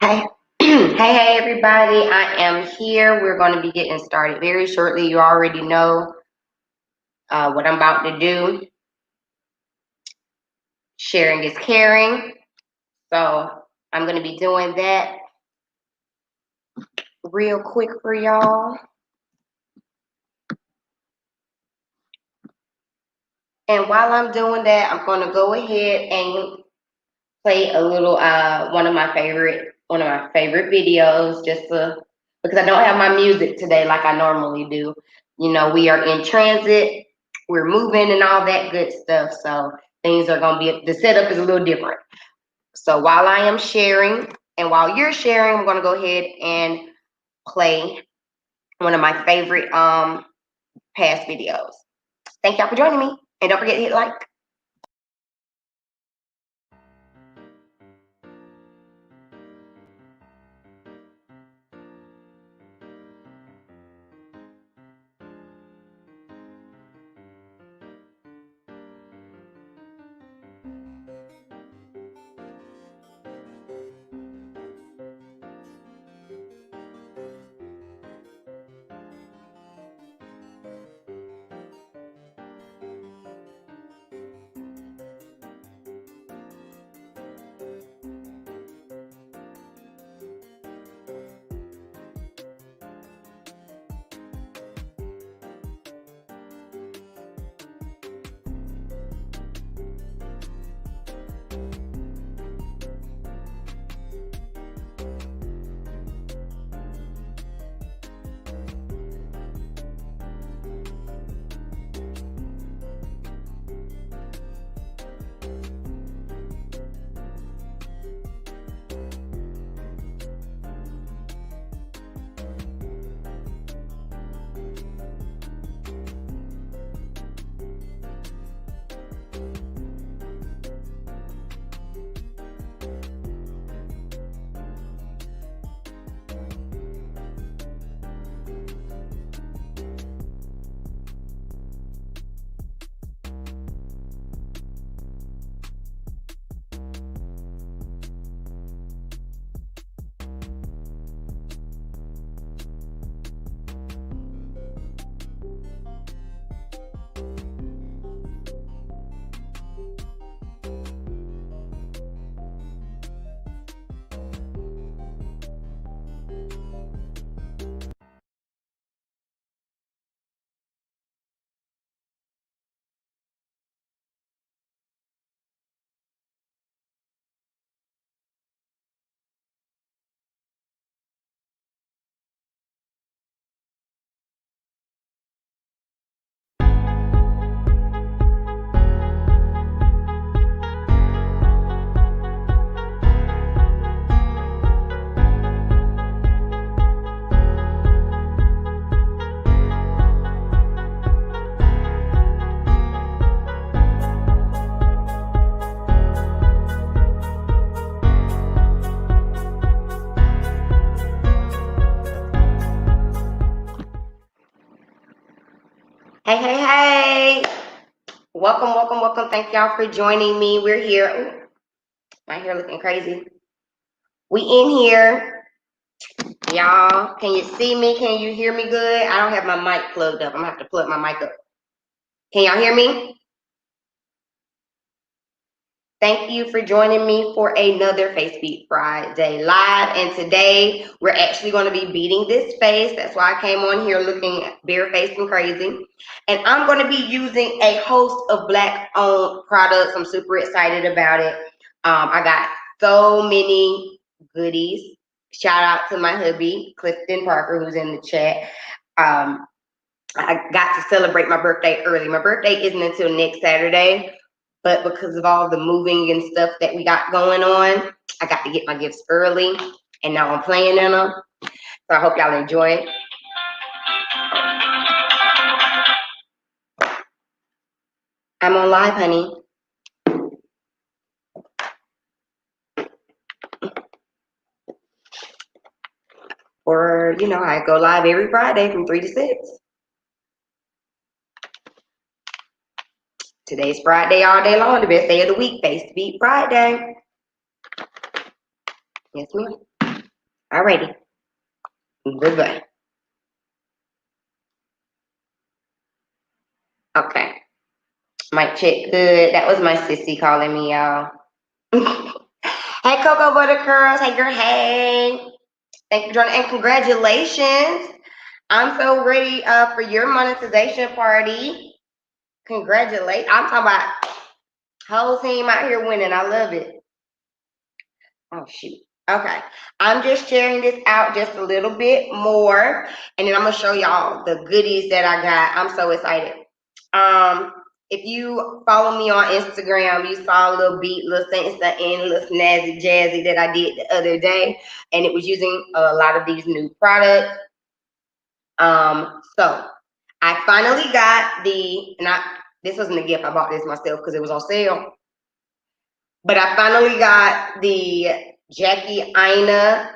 Hey, hey, everybody. I am here. We're going to be getting started very shortly. You already know what I'm about to do. Sharing is caring. So I'm going to be doing that real quick for y'all. And while I'm doing that, I'm going to go ahead and play a little one of my favorite videos because I don't have my music today like I normally do. You know, we are in transit, we're moving and all that good stuff, so things are going to be, the setup is a little different. So while I am sharing and while you're sharing, I'm going to go ahead and play one of my favorite past videos. Thank y'all for joining me, and don't forget to hit like. Hey, hey, hey. Welcome. Thank y'all for joining me. We're here. Ooh, my hair looking crazy. We in here. Y'all, can you see me? Can you hear me good? I don't have my mic plugged up. I'm going to have to plug my mic up. Can y'all hear me? Thank you for joining me for another Face Beat Friday live. And today we're actually going to be beating this face. That's why I came on here looking barefaced and crazy. And I'm going to be using a host of Black-owned products. I'm super excited about it. I got so many goodies. Shout out to my hubby, Clifton Parker, who's in the chat. I got to celebrate my birthday early. My birthday isn't until next Saturday. But because of all the moving and stuff that we got going on, I got to get my gifts early, and now I'm playing in them. So I hope y'all enjoy it. I'm on live, honey. Or, you know, I go live every Friday from 3 to 6. Today's Friday all day long, the best day of the week, Face Beat Friday. Yes, ma'am. Alrighty. Goodbye. Okay. Mic check good. That was my sissy calling me, y'all. Hey, Cocoa Butter Curls. Hey, girl. Hey. Thank you for joining. And congratulations. I'm so ready for your monetization party. Congratulations. I'm talking about whole team out here winning. I love it. Oh, shoot. Okay. I'm just sharing this out just a little bit more. And then I'm going to show y'all the goodies that I got. I'm so excited. If you follow me on Instagram, you saw a little beat, little Insta, and little snazzy jazzy that I did the other day. And it was using a lot of these new products. So I finally got this wasn't a gift, I bought this myself because it was on sale. But I finally got the Jackie Aina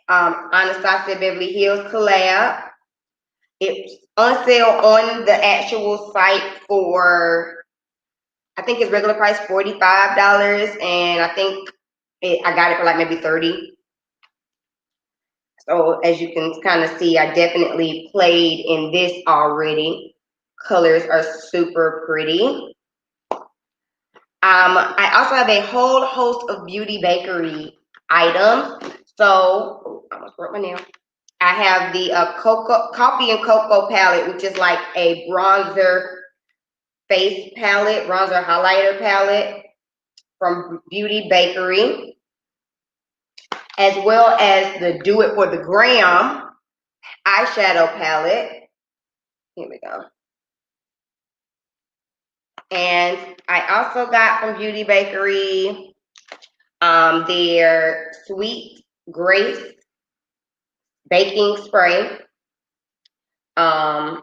Anastasia Beverly Hills collab. It's on sale on the actual site for, I think it's regular price $45, and I think I got it for like maybe $30. So as you can kind of see, I definitely played in this already. Colors are super pretty. I also have a whole host of Beauty Bakerie items. So, I almost broke my nail. I have the Coffee and Cocoa palette, which is like a bronzer face palette, bronzer highlighter palette from Beauty Bakerie, as well as the Do It for the Gram eyeshadow palette. Here we go. And I also got from Beauty Bakerie their Sweet Grace baking spray. Oh,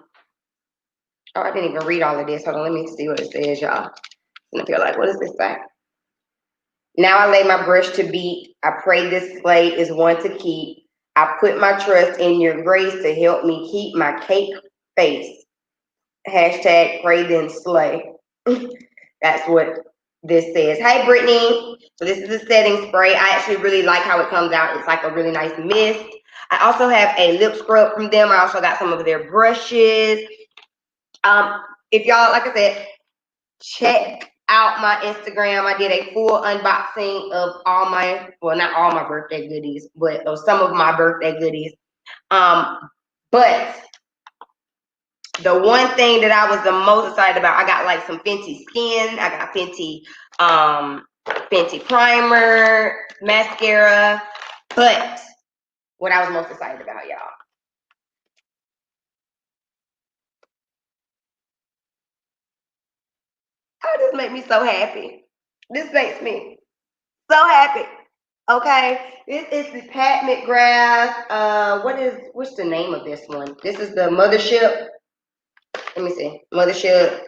I didn't even read all of this. Hold on, let me see what it says, y'all. And I feel like, what does this say? Now I lay my brush to beat. I pray this slate is one to keep. I put my trust in your grace to help me keep my cake face. Hashtag pray then slay. That's what this says. Hey, Brittany. So this is a setting spray. I actually really like how it comes out. It's like a really nice mist. I also have a lip scrub from them. I also got some of their brushes. If y'all, like I said, check out my Instagram. I did a full unboxing of all my, well, not all my birthday goodies, but some of my birthday goodies. But the one thing that I was the most excited about, I got like some Fenty Skin. I got Fenty Primer, mascara. But what I was most excited about, y'all. Oh, this makes me so happy. This makes me so happy. Okay, this is the Pat McGrath. What's the name of this one? This is the Mothership. Let me see. Mothership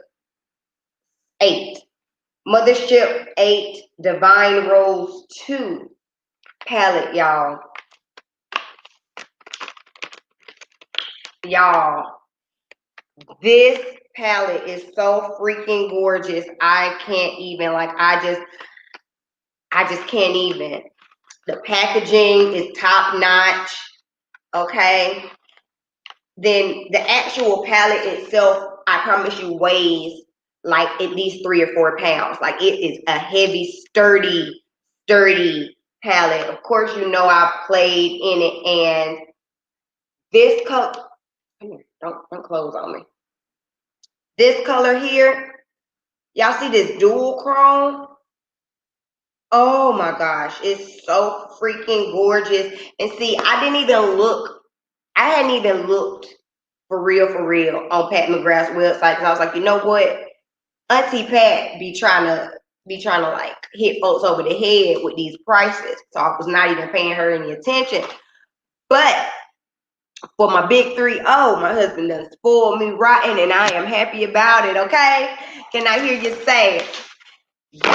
8. Mothership 8 Divine Rose 2 palette, y'all. Y'all, this palette is so freaking gorgeous. I can't even, like, I just can't even. The packaging is top notch. Okay. Then the actual palette itself, I promise you, weighs like at least 3 or 4 pounds. Like, it is a heavy, sturdy palette. Of course, you know I played in it, and this color, don't close on me. This color here, y'all see this dual chrome? Oh my gosh, it's so freaking gorgeous. And see, I hadn't even looked for real on Pat McGrath's website, because I was like, you know what? Auntie Pat be trying to like hit folks over the head with these prices. So I was not even paying her any attention. But for my big 3-0, my husband done spoiled me rotten, and I am happy about it, okay? Can I hear you say, yes?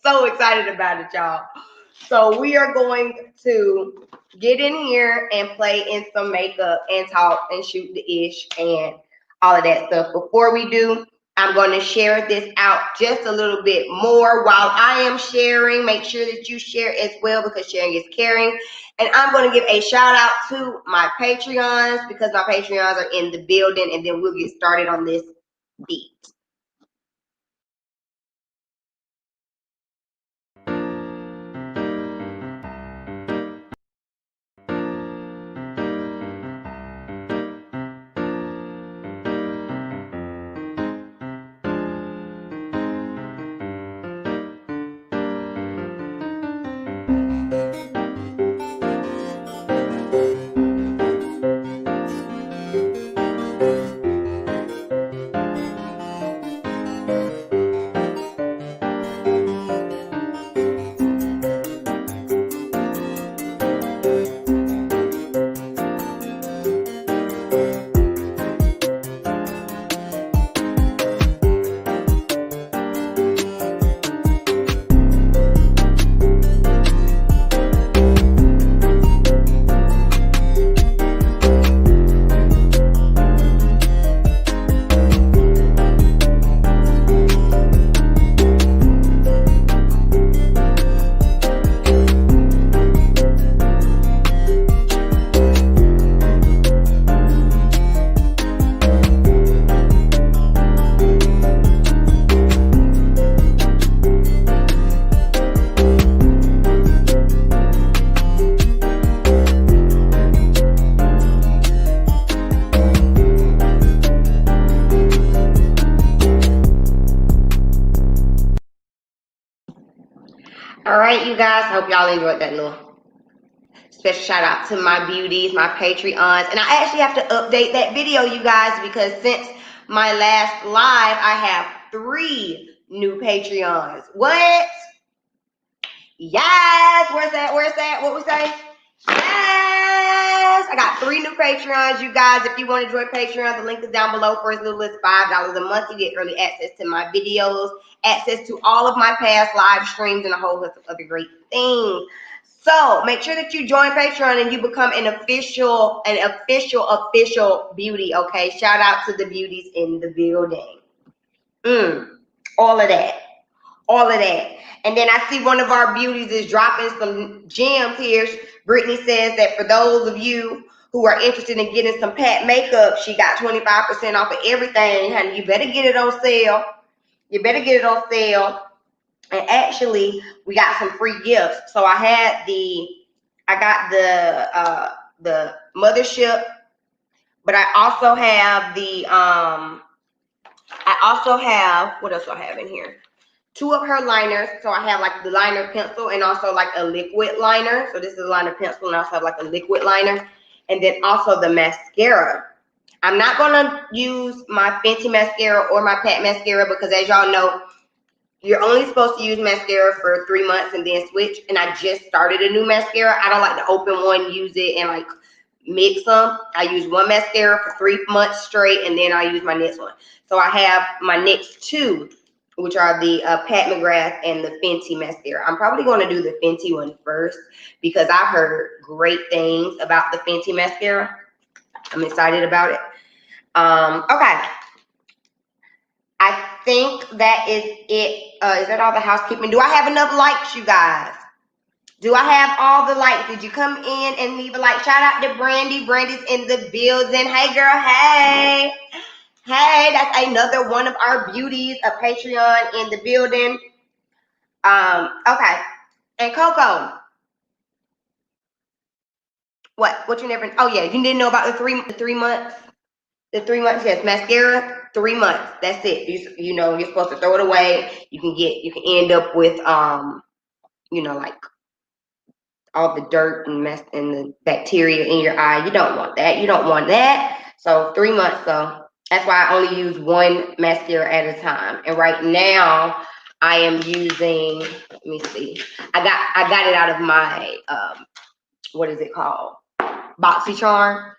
So excited about it, y'all. So we are going to get in here and play in some makeup and talk and shoot the ish and all of that stuff. Before we do, I'm going to share this out just a little bit more while I am sharing. Make sure that you share as well, because sharing is caring. And I'm going to give a shout out to my Patreons, because my Patreons are in the building, and then we'll get started on this beat. All right, you guys, hope y'all enjoyed that little special shout out to my beauties, my Patreons. And I actually have to update that video, you guys, because since my last live, I have 3 new Patreons. What? Yes! Where's that? Where's that? What we say? Yes! I got 3 new Patreons, you guys. If you want to join Patreon, the link is down below. For as little as $5 a month, you get early access to my videos, access to all of my past live streams, and a whole list of other great things. So make sure that you join Patreon and you become an official beauty, okay? Shout out to the beauties in the building. All of that. All of that. And then I see one of our beauties is dropping some gems here. Brittany says that for those of you who are interested in getting some Pat makeup, she got 25% off of everything. Honey, you better get it on sale. You better get it on sale. And actually, we got some free gifts. So I got the mothership, but I also have what else do I have in here? 2 of her liners. So I have like the liner pencil and also like a liquid liner. So this is a liner pencil, and I also have like a liquid liner. And then also the mascara. I'm not gonna use my Fenty mascara or my Pat mascara, because as y'all know, you're only supposed to use mascara for 3 months and then switch. And I just started a new mascara. I don't like to open one, use it, and like mix them. I use one mascara for 3 months straight, and then I use my next one. So I have my next 2, which are the Pat McGrath and the Fenty mascara. I'm probably going to do the Fenty one first, because I heard great things about the Fenty mascara. I'm excited about it. Okay. I think that is it. Is that all the housekeeping? Do I have enough likes, you guys? Do I have all the likes? Did you come in and leave a like? Shout out to Brandy. Brandy's in the building. Hey, girl. Hey. Hey, that's another one of our beauties, a Patreon in the building. Okay. And Coco. What you never, oh yeah, you didn't know about the 3 months? The 3 months, yes, mascara, 3 months. That's it. You know, you're supposed to throw it away. You can end up with like all the dirt and mess and the bacteria in your eye. You don't want that. You don't want that. So 3 months, so that's why I only use 1 mascara at a time. And right now I am using, let me see. I got it out of my what is it called? BoxyCharm.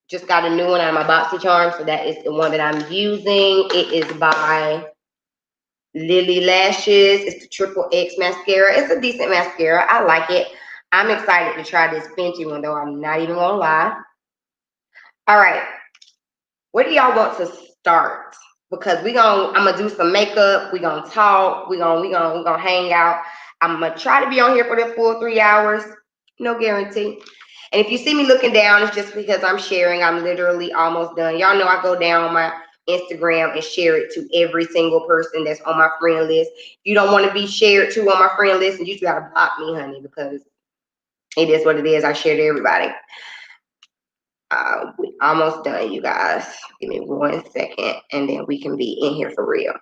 Just got a new one out of my BoxyCharm, so that is the one that I'm using. It is by Lily Lashes. It's the Triple X mascara. It's a decent mascara. I like it. I'm excited to try this Fenty one, though. I'm not even gonna lie. All right, where do y'all want to start? because I'm gonna do some makeup. We gonna talk. We gonna hang out. I'm gonna try to be on here for the full 3 hours. No guarantee. And if you see me looking down, it's just because I'm sharing. I'm literally almost done. Y'all know I go down on my Instagram and share it to every single person that's on my friend list. If you don't want to be shared to on my friend list, and you just gotta block me, honey, because it is what it is. I share to everybody. We almost done, you guys. Give me 1 second, and then we can be in here for real.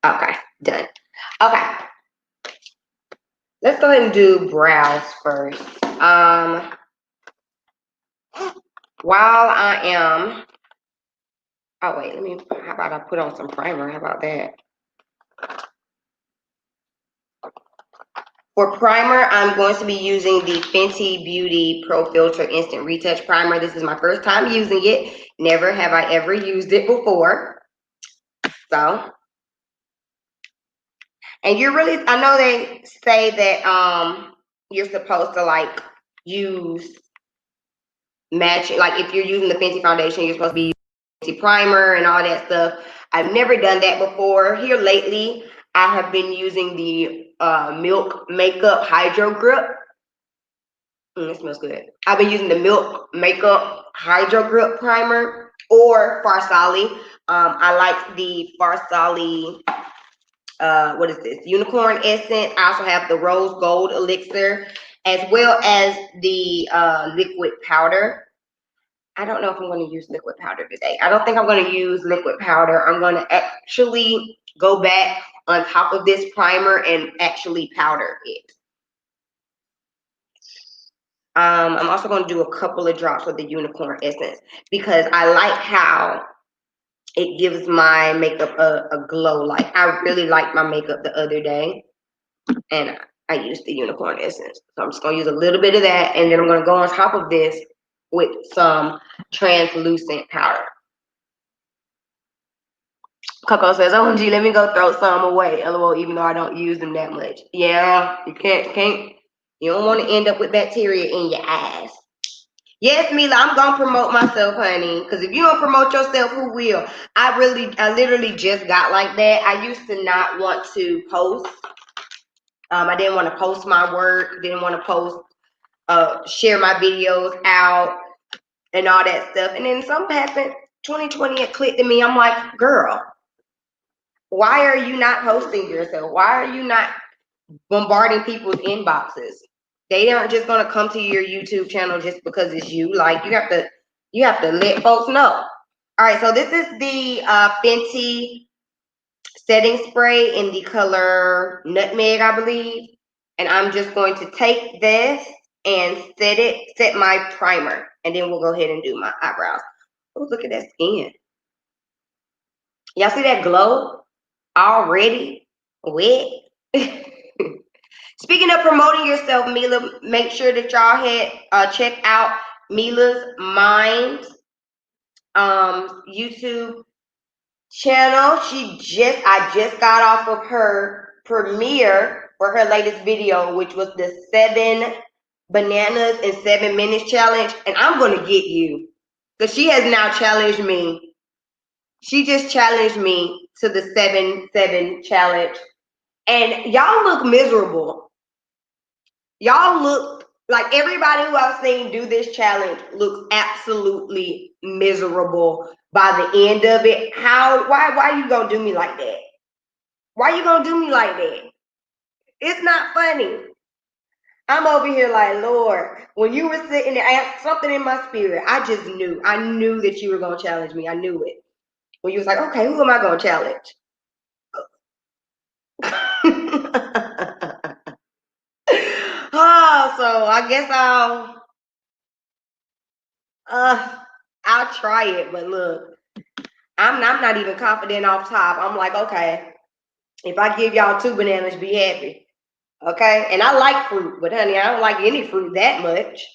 Okay, done. Okay, let's go ahead and do brows first. While I am, oh wait, how about I put on some primer? How about that? For primer, I'm going to be using the Fenty Beauty Pro Filter Instant Retouch Primer. This is my first time using it. Never have I ever used it before. So, and you're really, I know they say that you're supposed to like use matching, like if you're using the Fenty foundation, you're supposed to be using Fenty primer and all that stuff. I've never done that before. Here lately, I have been using the Milk Makeup Hydro Grip. It smells good. I've been using the Milk Makeup Hydro Grip Primer or Farsali. I like the Farsali, what is this? Unicorn Essence. I also have the Rose Gold Elixir, as well as the liquid powder. I don't know if I'm going to use liquid powder today. I don't think I'm going to use liquid powder. I'm going to actually go back on top of this primer and actually powder it. I'm also going to do a couple of drops of the Unicorn Essence because I like how it gives my makeup a glow. Like, I really liked my makeup the other day, and I used the Unicorn Essence. So I'm just going to use a little bit of that, and then I'm going to go on top of this with some translucent powder. Coco says, "OMG, let me go throw some away." LOL, even though I don't use them that much. Yeah, you can't. You don't want to end up with bacteria in your eyes. Yes, Mila, I'm gonna promote myself, honey. Because if you don't promote yourself, who will? I literally just got like that. I used to not want to post. I didn't want to post my work. Didn't want to post, share my videos out and all that stuff. And then something happened. 2020, it clicked to me. I'm like, girl, why are you not posting yourself? Why are you not bombarding people's inboxes? They aren't just gonna come to your YouTube channel just because it's you. Like, you have to let folks know. All right, so this is the Fenty setting spray in the color Nutmeg, I believe. And I'm just going to take this and set my primer, and then we'll go ahead and do my eyebrows. Oh, look at that skin. Y'all see that glow already? Wet. Speaking of promoting yourself, Mila, make sure that y'all check out Mila's Mind YouTube channel. I just got off of her premiere for her latest video, which was the 7 bananas in 7 minutes challenge. And I'm gonna get you, because she has now challenged me. She just challenged me to the 7-7 challenge, and y'all look miserable. Y'all look like everybody who I've seen do this challenge looks absolutely miserable by the end of it. Why you gonna do me like that? Why you gonna do me like that? It's not funny. I'm over here like, Lord, when you were sitting there, I had something in my spirit. I just knew. I knew that you were gonna challenge me. I knew it. When you was like, okay, who am I gonna challenge? Oh, so I guess I'll try it, but look, I'm not even confident off top. I'm like, okay, if I give y'all 2 bananas, be happy. Okay? And I like fruit, but honey, I don't like any fruit that much.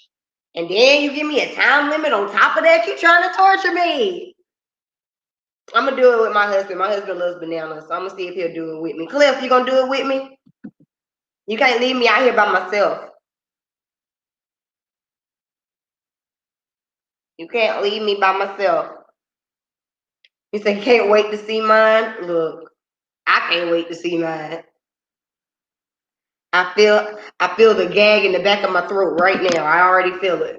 And then you give me a time limit on top of that, you trying to torture me. I'm gonna do it with my husband. My husband loves bananas, so I'm gonna see if he'll do it with me. Cliff, you gonna do it with me? You can't leave me out here by myself. You can't leave me by myself. You say can't wait to see mine? Look, I can't wait to see mine. I feel the gag in the back of my throat right now. I already feel it.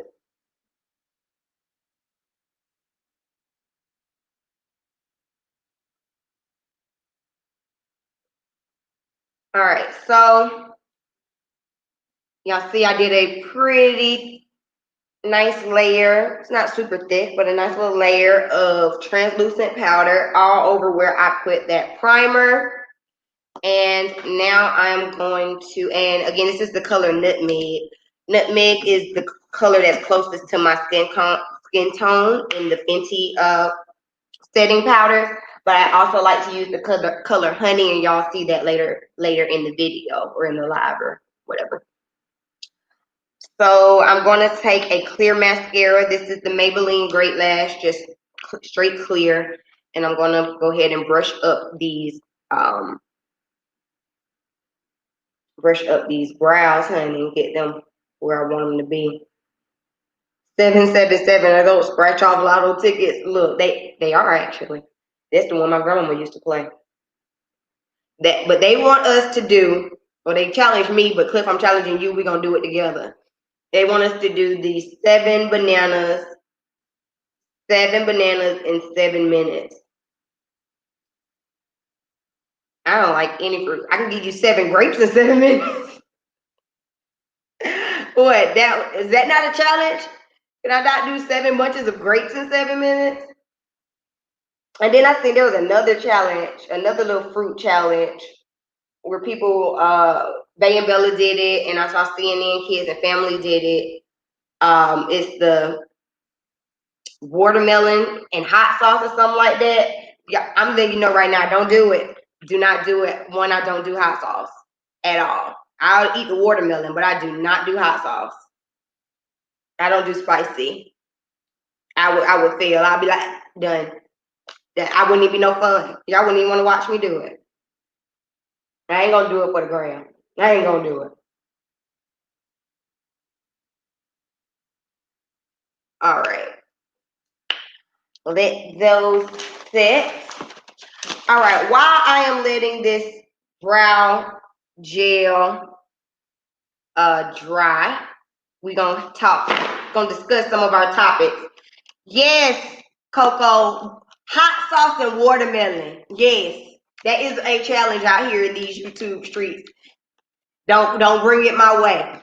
All right, so y'all see I did a pretty nice layer. It's not super thick, but a nice little layer of translucent powder all over where I put that primer. And now I'm going to, and again, this is the color Nutmeg. Nutmeg is the color that's closest to my skin tone in the Fenty setting powders. But I also like to use the color Honey, and y'all see that later in the video or in the live or whatever. So I'm going to take a clear mascara. This is the Maybelline Great Lash, just straight clear. And I'm going to go ahead and brush up these brows, honey, and get them where I want them to be. 777. I don't scratch off lotto tickets. Look, they are actually. That's the one my grandma used to play. But they want us to do, or they challenge me, but Cliff, I'm challenging you. We're gonna do it together. They want us to do these 7 bananas in 7 minutes. I don't like any fruit. I can give you 7 grapes in 7 minutes. What? Is that not a challenge? Can I not do 7 bunches of grapes in 7 minutes? And then I think there was another challenge, another little fruit challenge where people, Bay and Bella did it, and I saw CNN Kids and Family did it. It's the watermelon and hot sauce or something like that. Yeah, I'm letting you know right now, don't do it. Do not do it. One, I don't do hot sauce at all. I'll eat the watermelon, but I do not do hot sauce. I don't do spicy. I would fail. I'll be like, done. I wouldn't even be no fun. Y'all wouldn't even want to watch me do it. I ain't gonna do it for the gram. I ain't gonna do it. All right. Let those sit. All right. While I am letting this brow gel dry, we're gonna discuss some of our topics. Yes, Coco, hot sauce and watermelon. Yes, that is a challenge out here in these YouTube streets. Don't bring it my way.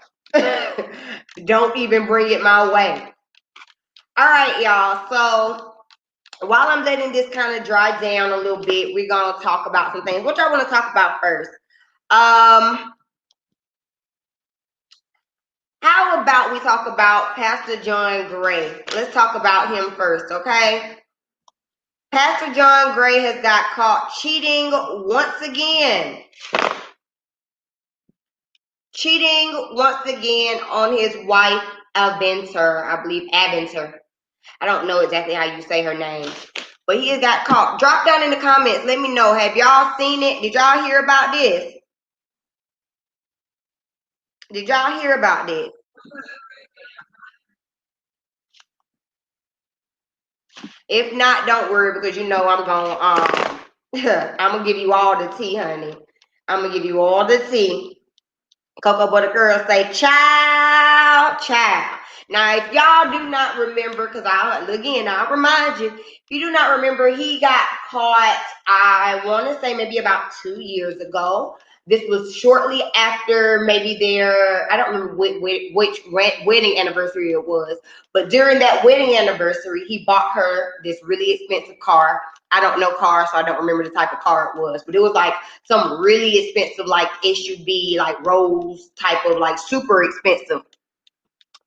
Don't even bring it my way. All right, y'all. So while I'm letting this kind of dry down a little bit, we're gonna talk about some things. What y'all want to talk about first? How about we talk about Pastor John Gray? Let's talk about him first, okay? Pastor John Gray has got caught cheating once again. Cheating once again on his wife, Aventer. I believe Aventer. I don't know exactly how you say her name. But he has got caught. Drop down in the comments. Let me know. Have y'all seen it? Did y'all hear about this? Did y'all hear about this? If not, don't worry, because you know I'm gonna I'm gonna give you all the tea, honey. I'm gonna give you all the tea. Cocoa Butter Girl say, child, child. Now, if y'all do not remember, because I'll remind you, if you do not remember, he got caught, I want to say maybe about 2 years ago. This was shortly after maybe I don't remember which wedding anniversary it was, but during that wedding anniversary, he bought her this really expensive car. I don't know cars, so I don't remember the type of car it was, but it was like some really expensive, like SUV, like Rolls type of like super expensive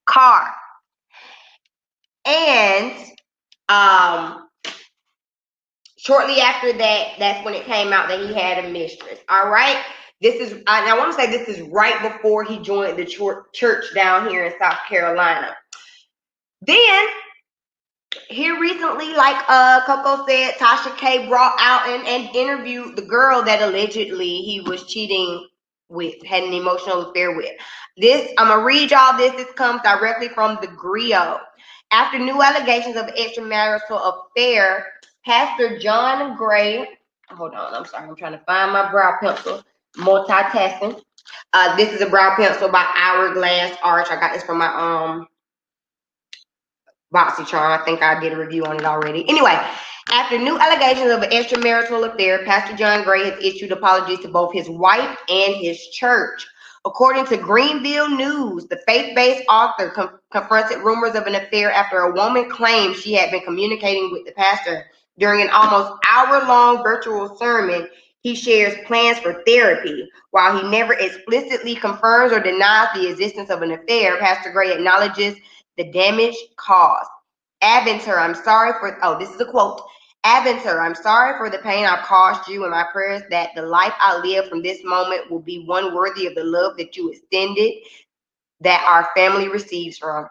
car. And shortly after that, that's when it came out that he had a mistress. All right. I want to say this is right before he joined the church down here in South Carolina. Then here recently, like Coco said, Tasha K brought out and interviewed the girl that allegedly he was cheating with, had an emotional affair with. I'm gonna read y'all this. This comes directly from the Griot. After new allegations of extramarital affair Pastor John Gray. Hold on, I'm sorry. I'm trying to find my brow pencil. Multitasking. This is a brow pencil by Hourglass Arch. I got this from my BoxyCharm. I think I did a review on it already. Anyway, after new allegations of an extramarital affair, Pastor John Gray has issued apologies to both his wife and his church. According to Greenville News, the faith-based author confronted rumors of an affair after a woman claimed she had been communicating with the pastor. During an almost hour-long virtual sermon, he shares plans for therapy. While he never explicitly confirms or denies the existence of an affair, Pastor Gray acknowledges the damage caused. Aventer, I'm sorry for, this is a quote. Aventer, I'm sorry for the pain I've caused you, and my prayers that the life I live from this moment will be one worthy of the love that you extended, that our family receives from.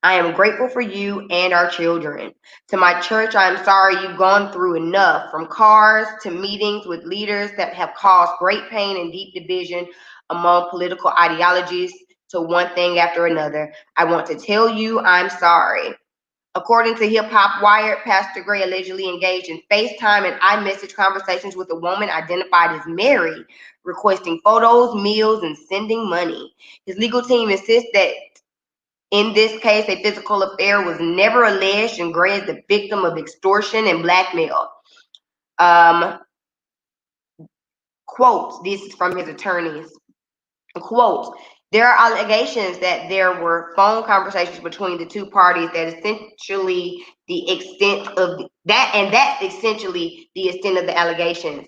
I am grateful for you and our children. To my church, I am sorry you've gone through enough, from cars to meetings with leaders that have caused great pain and deep division among political ideologies, to one thing after another. I want to tell you I'm sorry. According to Hip Hop Wired, Pastor Gray allegedly engaged in FaceTime and iMessage conversations with a woman identified as Mary, requesting photos, meals, and sending money. His legal team insists that in this case, a physical affair was never alleged, and Gray is the victim of extortion and blackmail. Quote, this is from his attorneys. Quote, there are allegations that there were phone conversations between the two parties that essentially the extent of that, and that's essentially the extent of the allegations.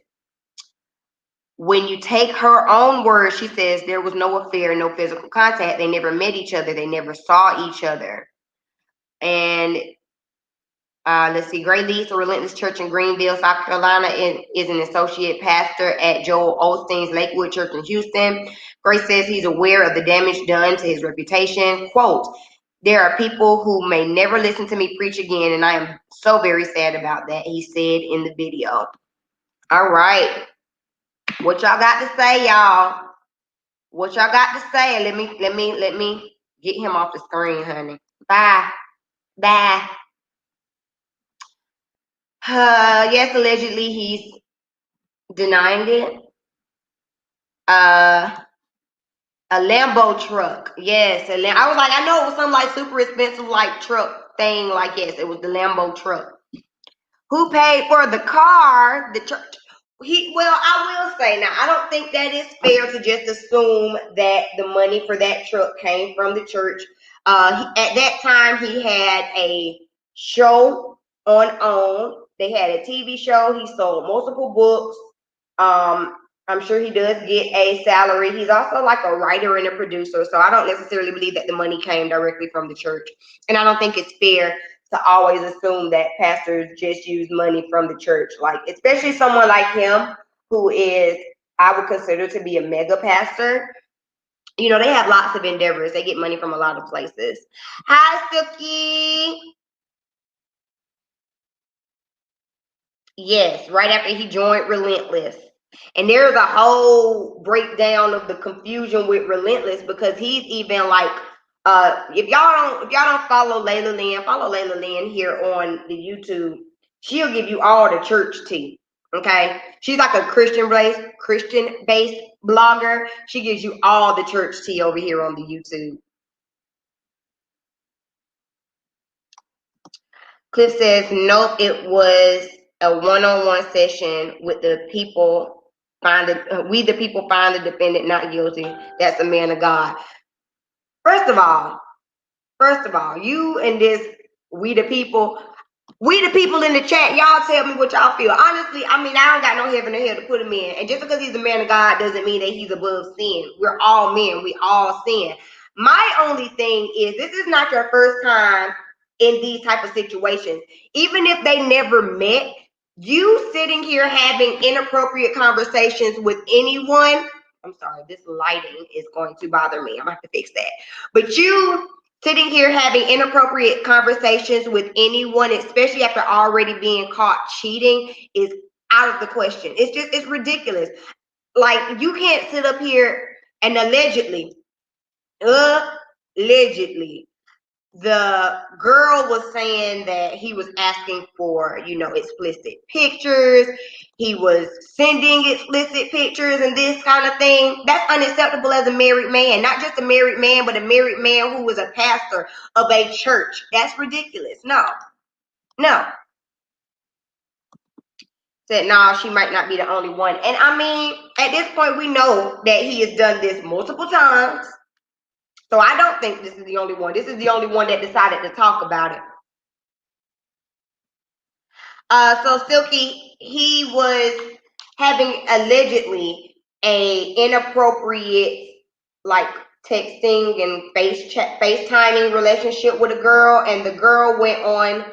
When you take her own words, she says there was no affair, no physical contact. They never met each other. They never saw each other. And let's see, Gray leads the Relentless Church in Greenville, South Carolina, and is an associate pastor at Joel Osteen's Lakewood Church in Houston. Gray says he's aware of the damage done to his reputation. Quote, there are people who may never listen to me preach again, and I am so very sad about that, he said in the video. All right. What y'all got to say, y'all? What y'all got to say? Let me get him off the screen, honey. Bye. Bye. Yes, allegedly he's denying it. A Lambo truck. Yes, I was like, I know it was some like super expensive like truck thing. Like, yes, it was the Lambo truck. Who paid for the car? The church. I will say now, I don't think that is fair to just assume that the money for that truck came from the church. At that time, he had a show on. They had a TV show. He sold multiple books. I'm sure he does get a salary. He's also like a writer and a producer. So I don't necessarily believe that the money came directly from the church. And I don't think it's fair to always assume that pastors just use money from the church. Like, especially someone like him, who is, I would consider to be a mega pastor. You know, they have lots of endeavors. They get money from a lot of places. Hi, Suki. Yes, right after he joined Relentless. And there's a whole breakdown of the confusion with Relentless, because he's even like, if y'all don't follow Layla Lynn here on the YouTube. She'll give you all the church tea. Okay, she's like a Christian based blogger. She gives you all the church tea over here on the YouTube. Cliff says, nope, it was a one-on-one session with the people. We the people find the defendant not guilty. That's a man of God. First of all, you and this we the people in the chat, y'all tell me what y'all feel. Honestly, I mean, I don't got no heaven or hell to put him in. And just because he's a man of God doesn't mean that he's above sin. We're all men. We all sin. My only thing is, this is not your first time in these type of situations. Even if they never met, you sitting here having inappropriate conversations with anyone. I'm sorry, this lighting is going to bother me. I'm gonna have to fix that. But you sitting here having inappropriate conversations with anyone, especially after already being caught cheating, is out of the question. It's ridiculous. Like, you can't sit up here and allegedly, the girl was saying that he was asking for, explicit pictures. He was sending explicit pictures and this kind of thing. That's unacceptable as a married man. Not just a married man, but a married man who was a pastor of a church. That's ridiculous. No. Said, no, she might not be the only one. And I mean, at this point, we know that he has done this multiple times. So I don't think this is the only one. This is the only one that decided to talk about it. So Silky, he was having allegedly a inappropriate, like, texting and FaceTiming relationship with a girl, and the girl went on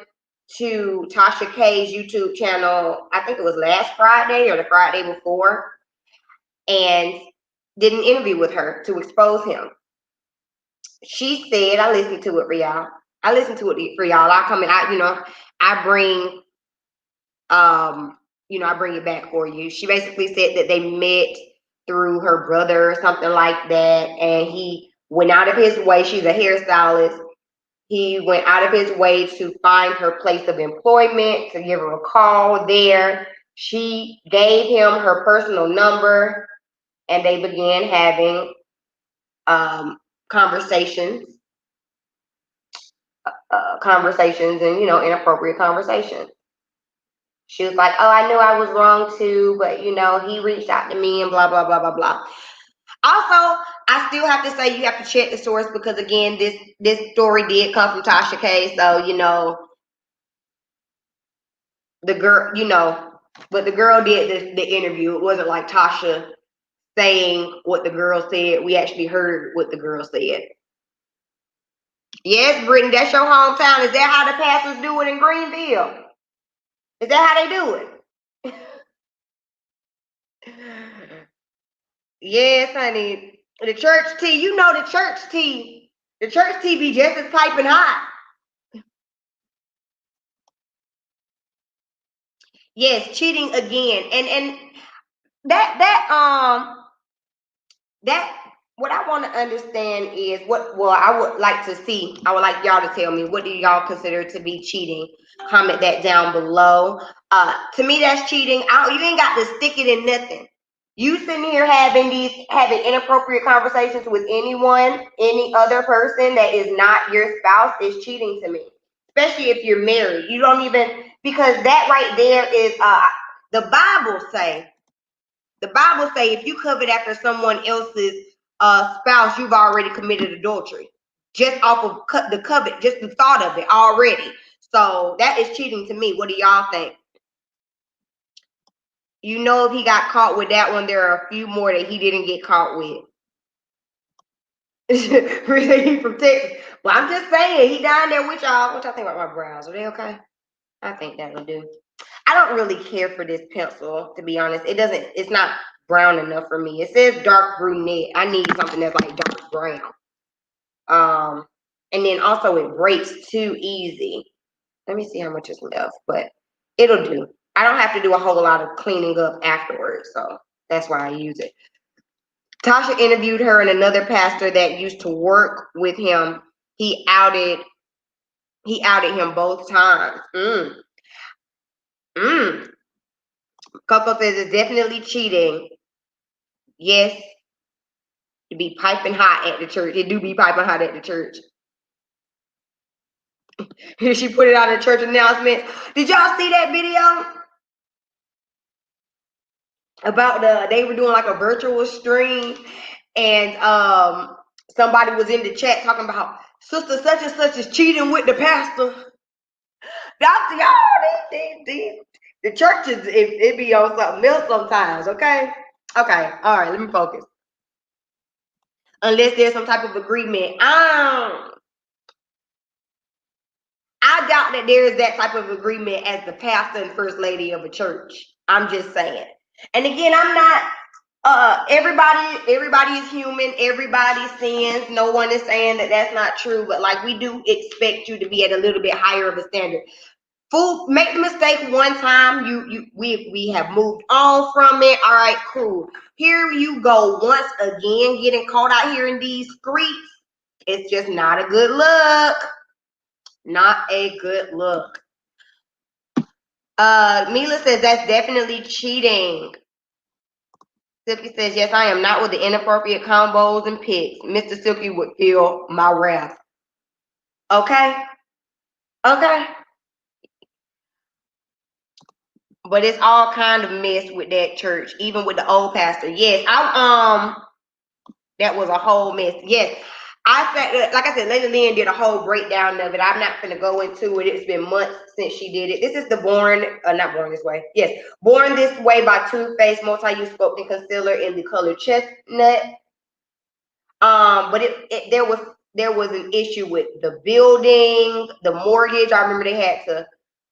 to Tasha K's YouTube channel. I think it was last Friday or the Friday before, and did an interview with her to expose him. She said, I listened to it for y'all. I come in, I bring I bring it back for you. She basically said that they met through her brother or something like that, and he went out of his way. She's a hairstylist. He went out of his way to find her place of employment, to give her a call there. She gave him her personal number, and they began having conversations and, inappropriate conversations. She was like, oh, I knew I was wrong too, but, he reached out to me and blah, blah, blah, blah, blah. Also, I still have to say you have to check the source because, again, this story did come from Tasha K. So, the girl, but the girl did the interview. It wasn't like Tasha saying what the girl said. We actually heard what the girl said. Yes, Brittany, that's your hometown. Is that how the pastors do it in Greenville? Is that how they do it? Yes, honey. The church tea, the church tea. The church tea be just as piping hot. Yes, cheating again. And that what I want to understand is I would like to see. I would like y'all to tell me, what do y'all consider to be cheating? Comment that down below. To me, that's cheating. You ain't got to stick it in nothing. You sitting here having inappropriate conversations with anyone, any other person that is not your spouse is cheating to me. Especially if you're married. You don't even, because that right there is the Bible say if you covet after someone else's spouse, you've already committed adultery. Just off of the covet, just the thought of it already. So that is cheating to me. What do y'all think? If he got caught with that one, there are a few more that he didn't get caught with. Really, from Texas. Well, I'm just saying, he down there with y'all. What y'all think about my brows? Are they okay? I think that will do. I don't really care for this pencil, to be honest. It's not brown enough for me. It says dark brunette. I need something that's like dark brown. And then also it breaks too easy. Let me see how much is left, but it'll do. I don't have to do a whole lot of cleaning up afterwards, so that's why I use it. Tasha interviewed her and another pastor that used to work with him. He outed him both times. Coco says it's definitely cheating. Yes, to be piping hot at the church. It do be piping hot at the church. She put it on the church announcement. Did y'all see that video? About they were doing like a virtual stream, and somebody was in the chat talking about sister such and such is cheating with the pastor. Doctor, y'all, the churches, it be on something else sometimes. Okay, all right, let me focus. Unless there's some type of agreement, I doubt that there is that type of agreement as the pastor and first lady of a church. I'm just saying. And again, I'm not. Everybody is human. Everybody sins. No one is saying that that's not true. But like, we do expect you to be at a little bit higher of a standard. Make the mistake one time. We have moved on from it. All right, cool. Here you go once again, getting caught out here in these streets. It's just not a good look. Not a good look. Mila says that's definitely cheating. Silky says, yes, I am not with the inappropriate combos and pics. Mr. Silky would feel my wrath. Okay? Okay. But it's all kind of mess with that church, even with the old pastor. Yes, that was a whole mess. Yes. Like I said, Lady Lynn did a whole breakdown of it. I'm not gonna go into it. It's been months since she did it. This is the Not Born This Way. Yes, Born This Way by Too Faced Multi-Use Sculpting Concealer in the color Chestnut. But there was an issue with the building, the mortgage. I remember they had to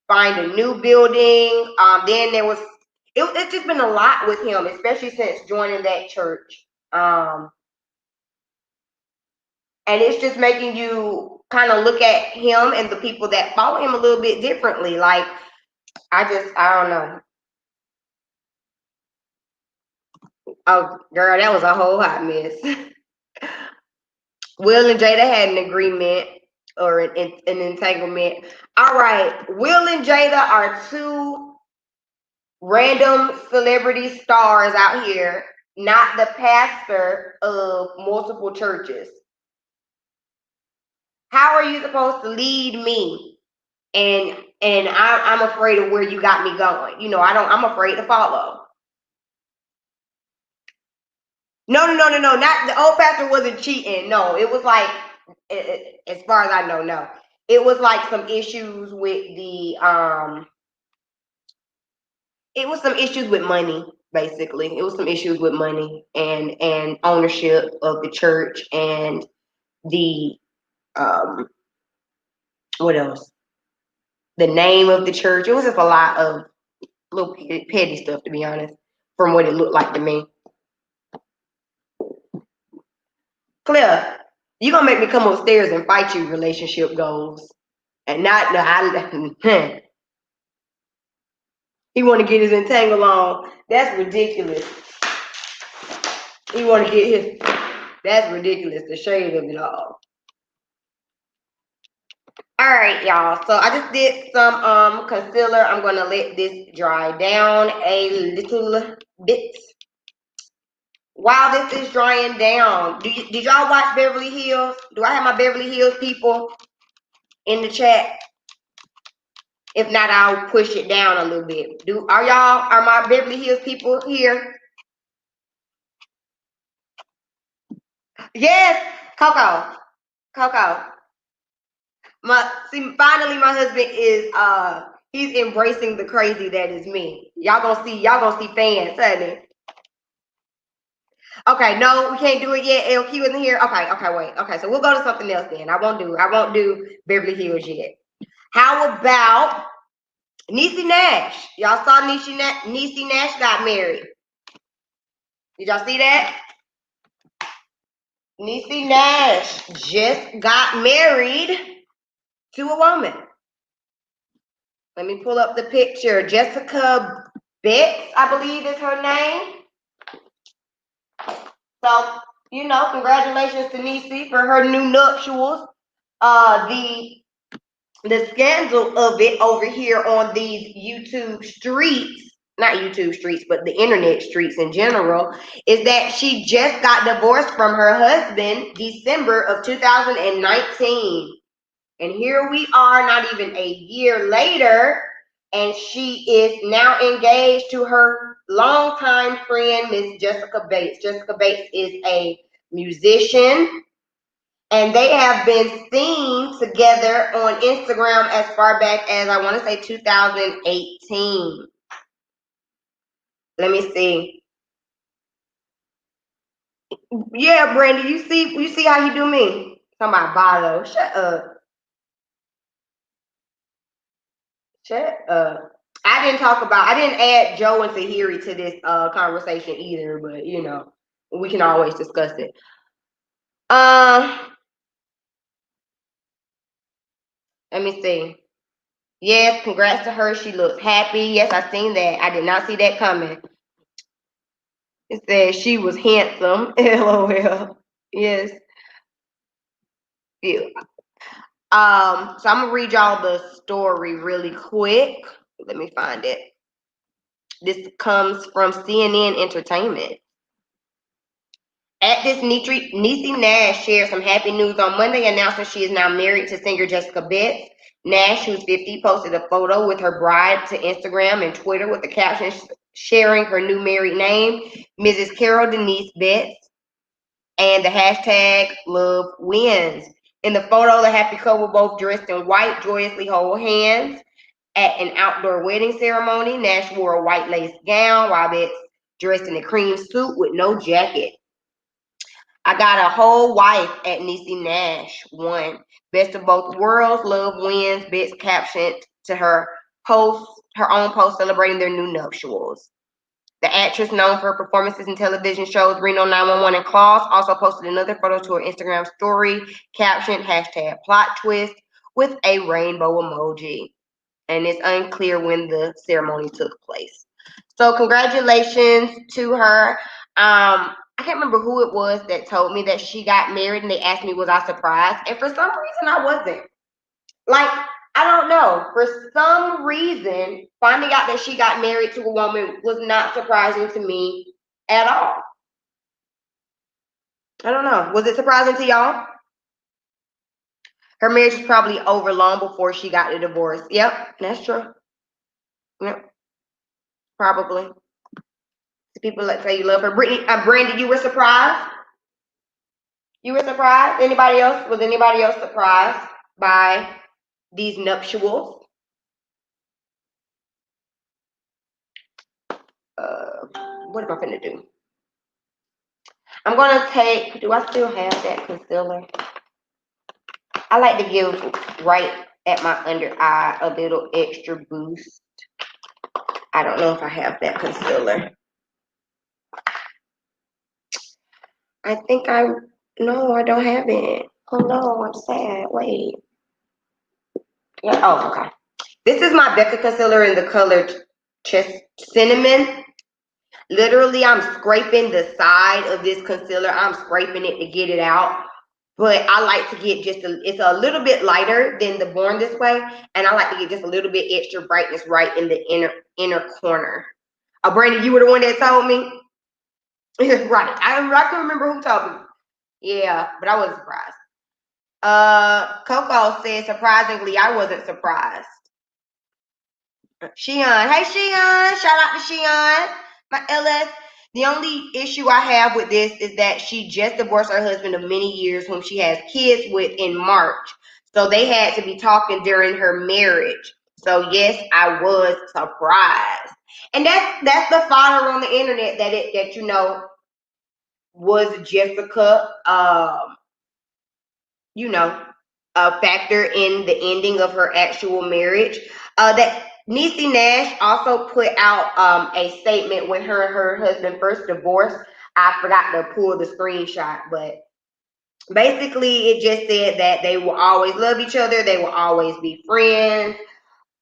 find a new building. Then it's just been a lot with him, especially since joining that church. And it's just making you kind of look at him and the people that follow him a little bit differently. Like, I don't know. Oh, girl, that was a whole hot mess. Will and Jada had an agreement or an entanglement. All right, Will and Jada are two random celebrity stars out here, not the pastor of multiple churches. How are you supposed to lead me? And I'm afraid of where you got me going. You know, I'm afraid to follow. No. Not the old pastor wasn't cheating. No, it was like, as far as I know, no. It was like some issues with it was some issues with money, basically. It was some issues with money and ownership of the church and the what else? The name of the church. It was just a lot of little petty stuff, to be honest, from what it looked like to me. Claire, you gonna make me come upstairs and fight you relationship goals. And not he wanna get his entangle on. That's ridiculous. He wanna get his That's ridiculous, the shade of it all. All right, y'all. So I just did some concealer. I'm gonna let this dry down a little bit. While this is drying down, did y'all watch Beverly Hills? Do I have my Beverly Hills people in the chat? If not, I'll push it down a little bit. Are my Beverly Hills people here? Yes, Coco. Finally my husband is he's embracing the crazy that is me. Y'all gonna see fans, honey. Okay, no, we can't do it yet. LQ isn't here. Okay, wait. Okay, so we'll go to something else then. I won't do Beverly Hills yet. How about Niecy Nash? Y'all saw Niecy Nash got married. Did y'all see that? Niecy Nash just got married to a woman. Let me pull up the picture. Jessica Betts, I believe is her name. So, congratulations to Niecy for her new nuptials. The scandal of it over here on these YouTube streets, not YouTube streets, but the internet streets in general, is that she just got divorced from her husband December of 2019. And here we are, not even a year later, and she is now engaged to her longtime friend, Miss Jessica Bates. Jessica Bates is a musician, and they have been seen together on Instagram as far back as, I want to say, 2018. Let me see. Yeah, Brandy, you see how you do me? Talking about Balo. Shut up. I didn't add Joe and Tahiri to this conversation either, but we can always discuss it. Let me see. Yes, congrats to her. She looks happy. Yes, I seen that. I did not see that coming. It says she was handsome. LOL. Yes. Yeah. So I'm gonna read y'all the story really quick. Let me find it. This comes from CNN Entertainment. Actress Niecy Nash shared some happy news on Monday, announcing she is now married to singer Jessica Betts. Nash, who's 50, posted a photo with her bride to Instagram and Twitter with the caption sharing her new married name, Mrs. Carol Denise Betts, and the hashtag love wins. In the photo, the happy couple both dressed in white joyously hold hands at an outdoor wedding ceremony. Nash wore a white lace gown while Betts dressed in a cream suit with no jacket. I got a whole wife at Niecy Nash. One. Best of both worlds. Love wins. Betts captioned to her own post celebrating their new nuptials. The actress, known for her performances in television shows Reno 911 and Claws, also posted another photo to her Instagram story, captioned hashtag plot twist with a rainbow emoji. And it's unclear when the ceremony took place. So congratulations to her. I can't remember who it was that told me that she got married, and they asked me was I surprised, and for some reason I wasn't. Like, I don't know. For some reason, finding out that she got married to a woman was not surprising to me at all. I don't know. Was it surprising to y'all? Her marriage was probably over long before she got the divorce. Yep, that's true. Yep, probably. People that say you love her. Brittany, Brandy, you were surprised? You were surprised? Anybody else? Was anybody else surprised by these nuptials? What am I gonna do? I'm gonna take. Do I still have that concealer? I like to give right at my under eye a little extra boost. I don't know if I have that concealer. I think no, I don't have it. Oh no, I'm sad. Wait. Yeah. Oh, okay. This is my Becca concealer in the color Cinnamon. Literally, I'm scraping the side of this concealer. I'm scraping it to get it out. But I like to get it's a little bit lighter than the Born This Way. And I like to get just a little bit extra brightness right in the inner corner. Oh, Brandon, you were the one that told me? Right. I can remember who told me. Yeah, but I wasn't surprised. Coco said, surprisingly, I wasn't surprised. Shion. Hey, Shion. Shout out to Shion. My LS. The only issue I have with this is that she just divorced her husband of many years, whom she has kids with, in March. So they had to be talking during her marriage. So yes, I was surprised. And that's the fodder on the internet that was Jessica a factor in the ending of her actual marriage. That Niecy Nash also put out a statement when her and her husband first divorced. I forgot to pull the screenshot, but basically it just said that they will always love each other. They will always be friends.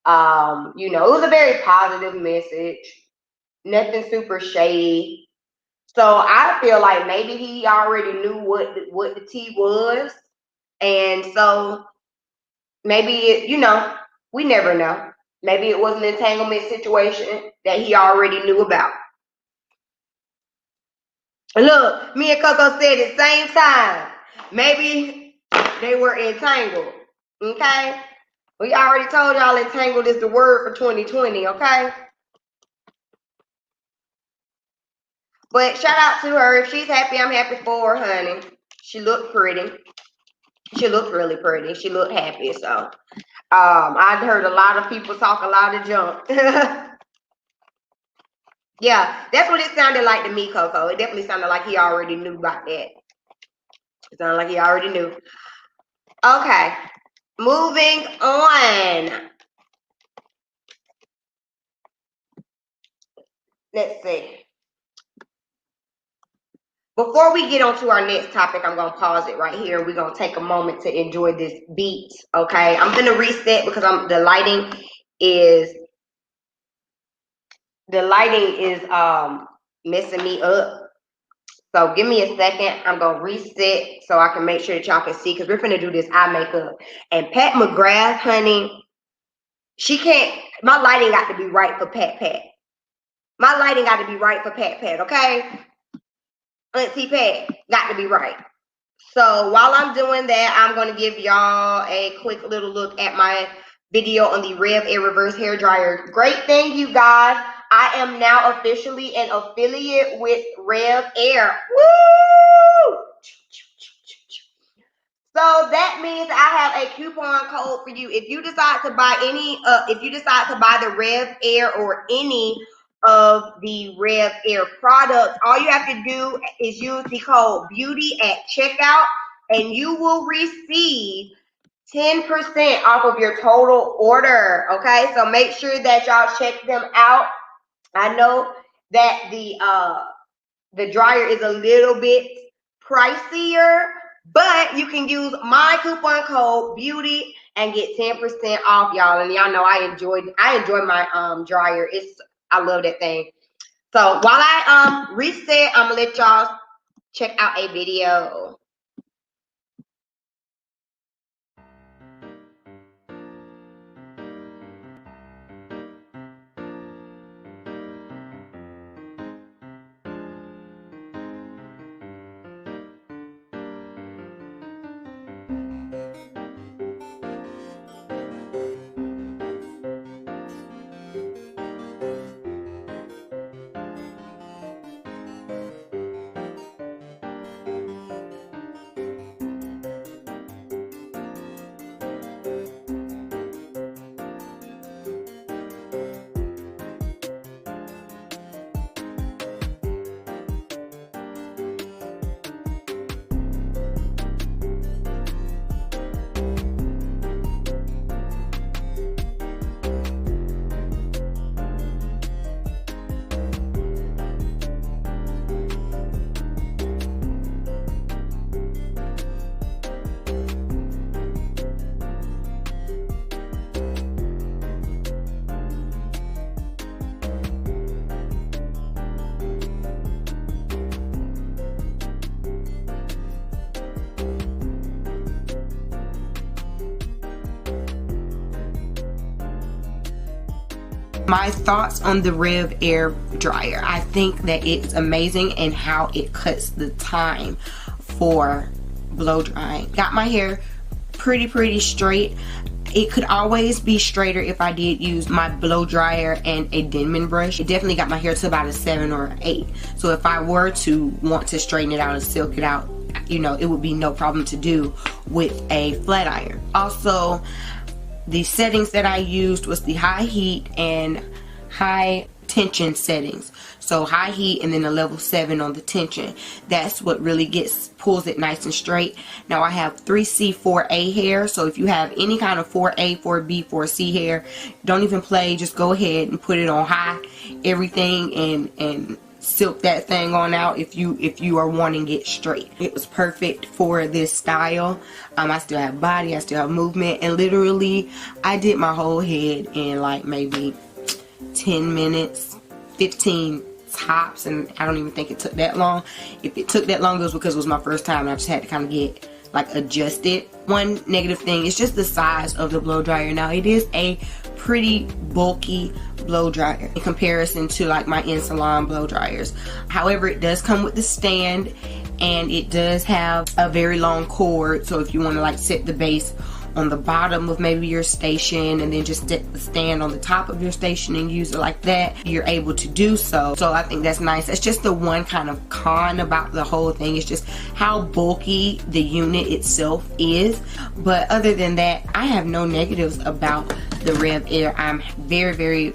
It was a very positive message. Nothing super shady. So I feel like maybe he already knew what the tea was. And so maybe we never know. Maybe it was an entanglement situation that he already knew about. Look, me and Coco said at the same time. Maybe they were entangled. Okay? We already told y'all entangled is the word for 2020, okay? But shout out to her. If she's happy, I'm happy for her, honey. She looked pretty. She looked really pretty. She looked happy, so I've heard a lot of people talk a lot of junk. Yeah, that's what it sounded like to me, Coco. It definitely sounded like he already knew about that. It sounded like he already knew. Okay, moving on. Let's see. Before we get on to our next topic, I'm going to pause it right here. We're going to take a moment to enjoy this beat, okay? I'm going to reset because the lighting is messing me up. So give me a second. I'm going to reset so I can make sure that y'all can see, because we're finna do this eye makeup. And Pat McGrath, honey, she can't, my lighting got to be right for Pat. My lighting got to be right for Pat, okay? Auntie Pat got to be right. So while I'm doing that, I'm going to give y'all a quick little look at my video on the Rev Air Reverse Hair Dryer. Great thing, you guys. I am now officially an affiliate with Rev Air. Woo! So that means I have a coupon code for you. If you decide to buy the Rev Air or any of the Rev Air products, all you have to do is use the code BEAUTY at checkout, and you will receive 10% off of your total order. Okay, so make sure that y'all check them out. I know that the dryer is a little bit pricier, but you can use my coupon code BEAUTY and get 10% off, y'all. And y'all know I enjoy my dryer. I love that thing. So while I reset, I'm gonna let y'all check out a video. My thoughts on the Rev Air dryer. I think that it's amazing and how it cuts the time for blow drying. Got my hair pretty straight. It could always be straighter if I did use my blow dryer and a Denman brush. It definitely got my hair to about a 7 or 8. So if I were to want to straighten it out and silk it out, you know, it would be no problem to do with a flat iron. Also, the settings that I used was the high heat and high tension settings. So high heat and then a level 7 on the tension. That's what really pulls it nice and straight. Now I have 3C 4A hair, so if you have any kind of 4A, 4B, 4C hair, don't even play, just go ahead and put it on high everything and silk that thing on out if you are wanting it straight. It was perfect for this style. I still have body, I still have movement, and literally I did my whole head in like maybe 10 minutes, 15 tops, and I don't even think it took that long. If it took that long, it was because it was my first time and I just had to kind of get like adjusted. One negative thing is just the size of the blow dryer. Now it is a pretty bulky blow dryer in comparison to like my in salon blow dryers. However, it does come with the stand and it does have a very long cord, so if you want to like set the base on the bottom of maybe your station and then just set the stand on the top of your station and use it like that, you're able to do so. So I think that's nice. That's just the one kind of con about the whole thing, is just how bulky the unit itself is. But other than that, I have no negatives about the Rev Air. I'm very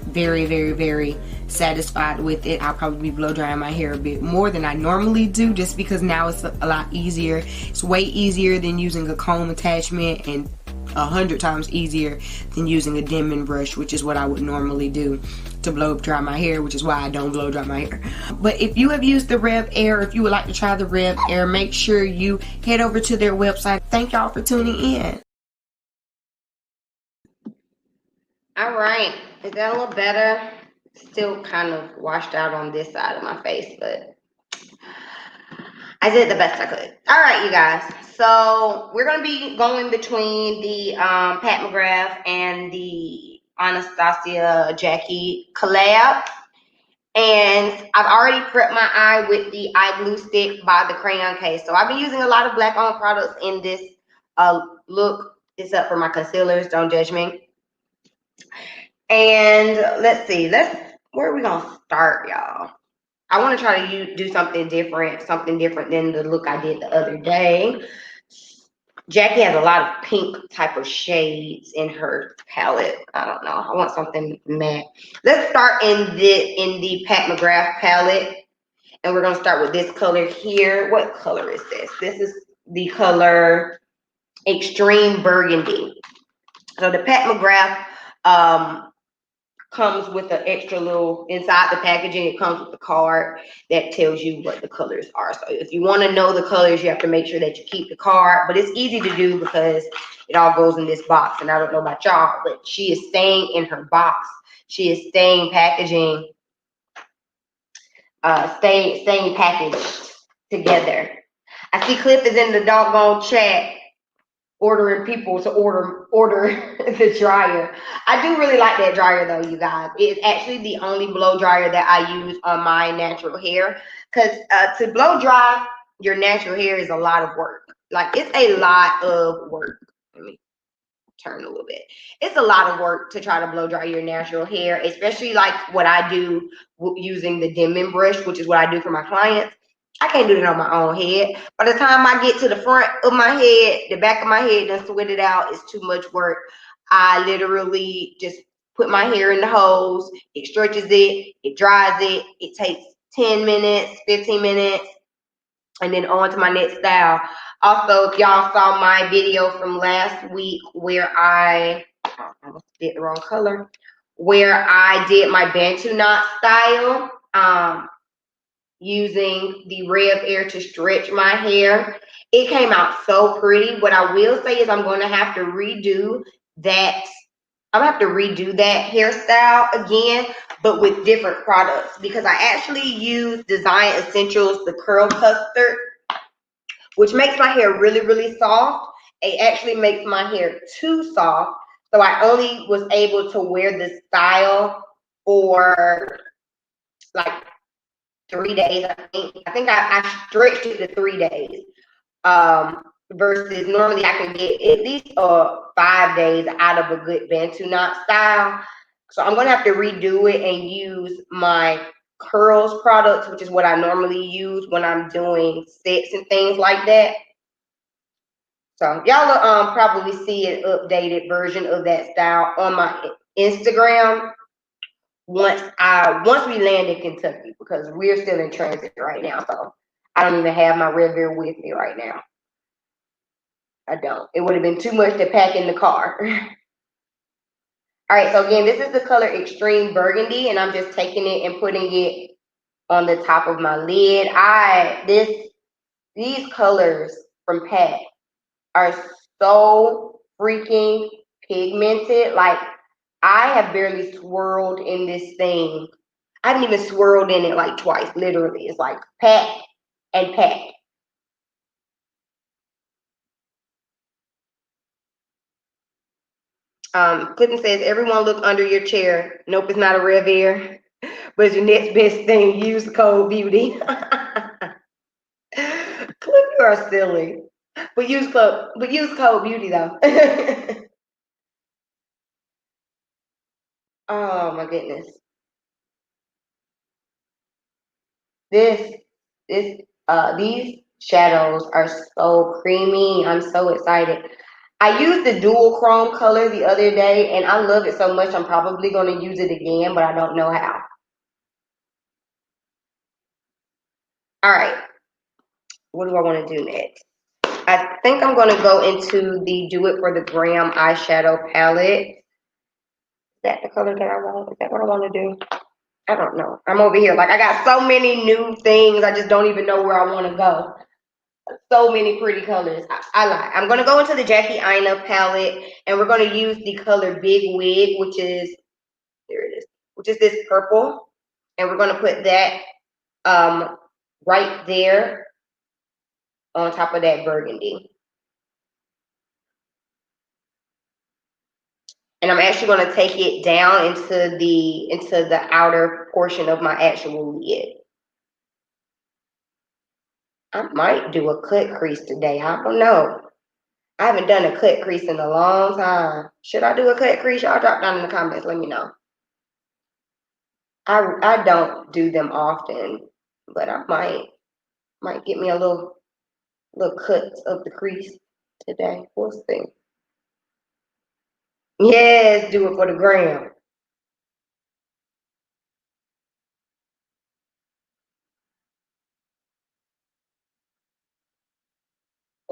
satisfied with it. I'll probably be blow drying my hair a bit more than I normally do, just because now it's a lot easier. It's way easier than using a comb attachment and 100 times easier than using a Denman brush, which is what I would normally do to blow dry my hair, which is why I don't blow dry my hair. But if you have used the Rev Air, if you would like to try the Rev Air, make sure you head over to their website. Thank y'all for tuning in. All right, is that a little better? Still kind of washed out on this side of my face, but I did the best I could. All right, you guys. So we're gonna be going between the Pat McGrath and the Anastasia Jackie collab. And I've already prepped my eye with the eye glue stick by the Crayon Case. So I've been using a lot of black owned products in this look, except for my concealers. Don't judge me. And let's see. Where are we gonna start, y'all? I want to try to do something different than the look I did the other day. Jackie has a lot of pink type of shades in her palette. I don't know. I want something matte. Let's start in the Pat McGrath palette, and we're gonna start with this color here. What color is this? This is the color Extreme Burgundy. So the Pat McGrath comes with an extra little inside the packaging. It comes with a card that tells you what the colors are. So if you want to know the colors, you have to make sure that you keep the card. But it's easy to do because it all goes in this box. And I don't know about y'all, but she is staying in her box. She is staying packaging, staying packaged together. I see Cliff is in the doggone chat ordering people to order the dryer. I do really like that dryer though, you guys. It's actually the only blow dryer that I use on my natural hair, because to blow dry your natural hair is a lot of work. Like, it's a lot of work. Let me turn a little bit. It's a lot of work to try to blow dry your natural hair, especially like what I do using the Denman brush, which is what I do for my clients. I can't do that on my own head. By the time I get to the front of my head, the back of my head done sweat it out, it's too much work. I literally just put my hair in the hose. It stretches it. It dries it. It takes 10 minutes, 15 minutes, and then on to my next style. Also, if y'all saw my video from last week where I almost did the wrong color, where I did my Bantu knot style, using the Rev Air to stretch my hair. It came out so pretty. What I will say is I'm going to have to redo that. I'm going to have to redo that hairstyle again, but with different products, because I actually use Design Essentials, the Curl Custard, which makes my hair really, really soft. It actually makes my hair too soft. So I only was able to wear this style for like 3 days, I think. I stretched it to 3 days. Versus normally I can get at least 5 days out of a good Bantu knot style. So I'm gonna have to redo it and use my curls products, which is what I normally use when I'm doing sets and things like that. So y'all will probably see an updated version of that style on my Instagram once we land in Kentucky, because we're still in transit right now. So I don't even have my Red Bear with me right now. I don't. It would have been too much to pack in the car. All right, so again, this is the color Extreme Burgundy, and I'm just taking it and putting it on the top of my lid. These colors from Pat are so freaking pigmented. Like, I have barely swirled in this thing. I haven't even swirled in it like twice, literally. It's like pat and pat. Clinton says, everyone look under your chair. Nope, it's not a Rev Air, but it's your next best thing. Use code beauty. Cliff, you are silly. But use code beauty though. Oh my goodness. This these shadows are so creamy. I'm so excited. I used the dual chrome color the other day and I love it so much I'm probably going to use it again, but I don't know how. All right. What do I want to do next? I think I'm going to go into the Do It for the Gram eyeshadow palette. Is that the color that I want? Is that what I want to do? I don't know. I'm over here. Like, I got so many new things. I just don't even know where I want to go. So many pretty colors. I lie. I'm going to go into the Jackie Aina palette, and we're going to use the color Big Wig, which is, there it is, which is this purple. And we're going to put that right there. on top of that burgundy. And I'm actually going to take it down into the outer portion of my actual lid. I might do a cut crease today. I don't know. I haven't done a cut crease in a long time. Should I do a cut crease? Y'all drop down in the comments. Let me know. I don't do them often, but I might get me a little cut of the crease today. We'll see. Yes, do it for the gram.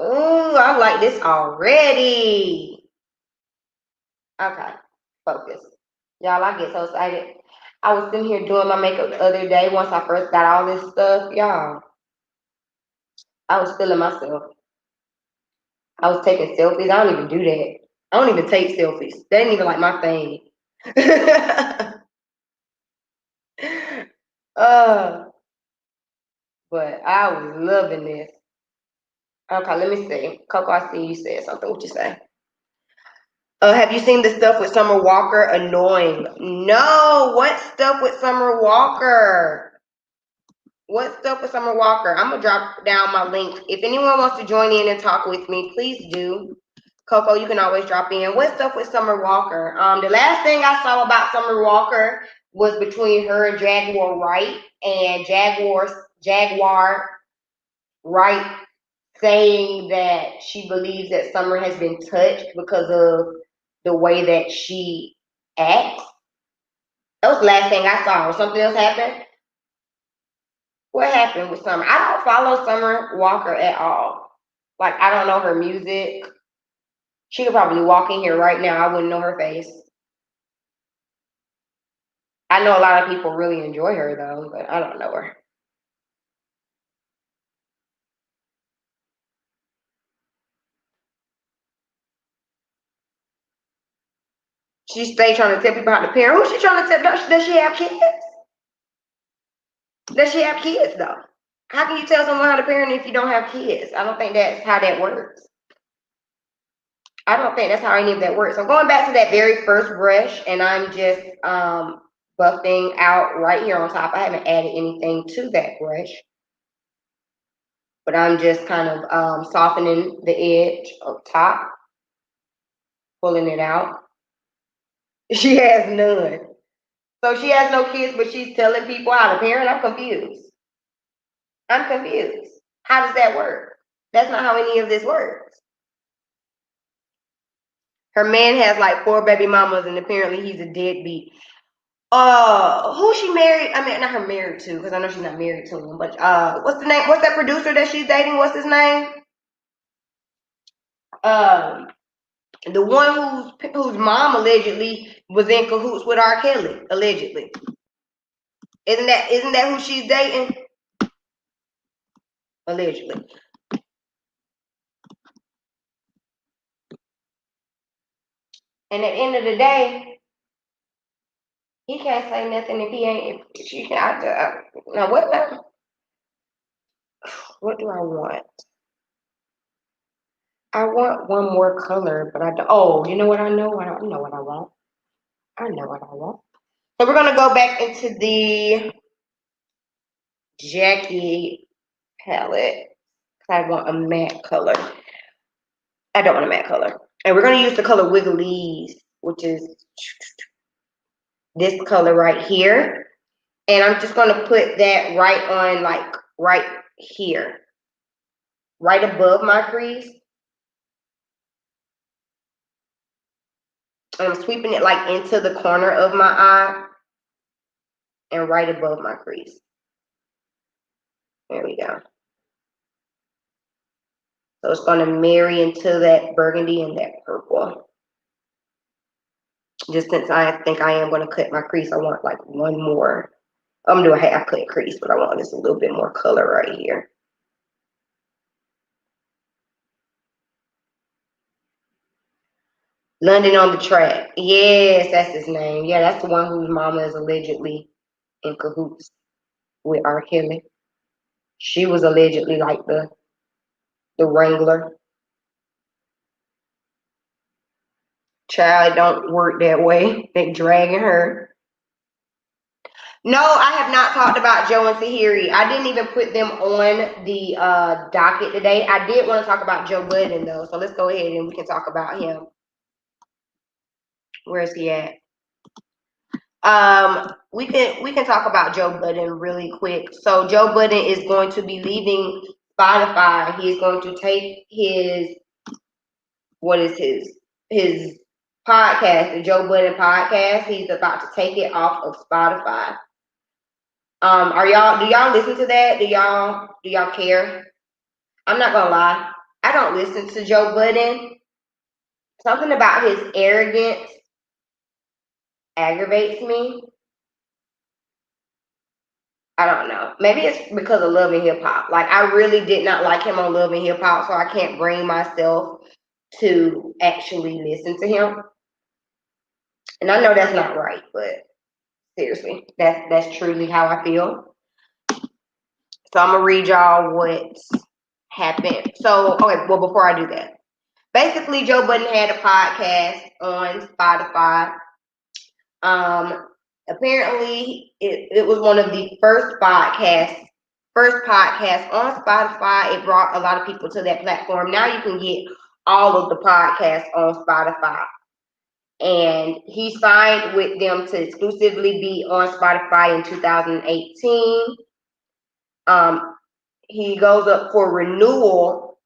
Ooh, I like this already. Okay, focus. Y'all, I get so excited. I was sitting here doing my makeup the other day once I first got all this stuff, y'all. I was feeling myself. I was taking selfies. I don't even do that. I don't even take selfies. That ain't even like my thing. uh, but I was loving this. Okay, let me see. Coco, I see you said something. What you say? Have you seen the stuff with Summer Walker? Annoying. No. What stuff with Summer Walker? What stuff with Summer Walker? I'm gonna drop down my link. If anyone wants to join in and talk with me, please do. Coco, you can always drop in. What stuff with Summer Walker? The last thing I saw about Summer Walker was between her and Jaguar Wright, and Jaguar Wright saying that she believes that Summer has been touched because of the way that she acts. That was the last thing I saw. Or something else happened? What happened with Summer? I don't follow Summer Walker at all. Like, I don't know her music. She could probably walk in here right now. I wouldn't know her face. I know a lot of people really enjoy her though, but I don't know her. She stay trying to tell people how to parent. Who's she trying to tell? Does she have kids? Does she have kids though? How can you tell someone how to parent if you don't have kids? I don't think that's how that works. I don't think that's how any of that works. I'm going back to that very first brush, and I'm just buffing out right here on top. I haven't added anything to that brush, but I'm just kind of softening the edge up top, pulling it out. She has none. So she has no kids, but she's telling people how to parent. I'm confused. I'm confused. How does that work? That's not how any of this works. Her man has like 4 baby mamas, and apparently he's a deadbeat. Who she married? I mean, not her married to, because I know she's not married to him. But what's the name? What's that producer that she's dating? What's his name? Um, the one whose mom allegedly was in cahoots with R. Kelly, allegedly. Isn't that who she's dating? Allegedly. And at the end of the day, he can't say nothing if he ain't. If she can't. Now what? Now? What do I want? I want one more color, but I don't. Oh, you know what I know? I don't know what I want. I know what I want. So we're gonna go back into the Jackie palette. I want a matte color. I don't want a matte color. And we're gonna use the color Wigglies, which is this color right here. And I'm just gonna put that right on, like right here, right above my crease. And I'm sweeping it like into the corner of my eye and right above my crease. There we go. So it's gonna marry into that burgundy and that purple. Just since I think I am gonna cut my crease, I want like one more. I'm gonna do a half cut crease, but I want just a little bit more color right here. London on the Track. Yes, that's his name. Yeah, that's the one whose mama is allegedly in cahoots with R. Kelly. She was allegedly like the the Wrangler. Child, it don't work that way. They dragging her. No, I have not talked about Joe and Tahiri. I didn't even put them on the docket today. I did want to talk about Joe Budden though, so let's go ahead and we can talk about him. Where is he at? We can talk about Joe Budden really quick. So Joe Budden is going to be leaving Spotify. He's going to take his his podcast, the Joe Budden podcast. He's about to take it off of Spotify. Do y'all listen to that? Do y'all care? I'm not gonna lie. I don't listen to Joe Budden. Something about his arrogance aggravates me. I don't know. Maybe it's because of Love and Hip Hop. Like I really did not like him on Love and Hip Hop, so I can't bring myself to actually listen to him. And I know that's not right, but seriously, that's truly how I feel. So I'm gonna read y'all what's happened. So okay, well before I do that, basically Joe Budden had a podcast on Spotify. Apparently it was one of the first podcast on Spotify. It brought a lot of people to that platform. Now you can get all of the podcasts on Spotify. And he signed with them to exclusively be on Spotify in 2018. He goes up for renewal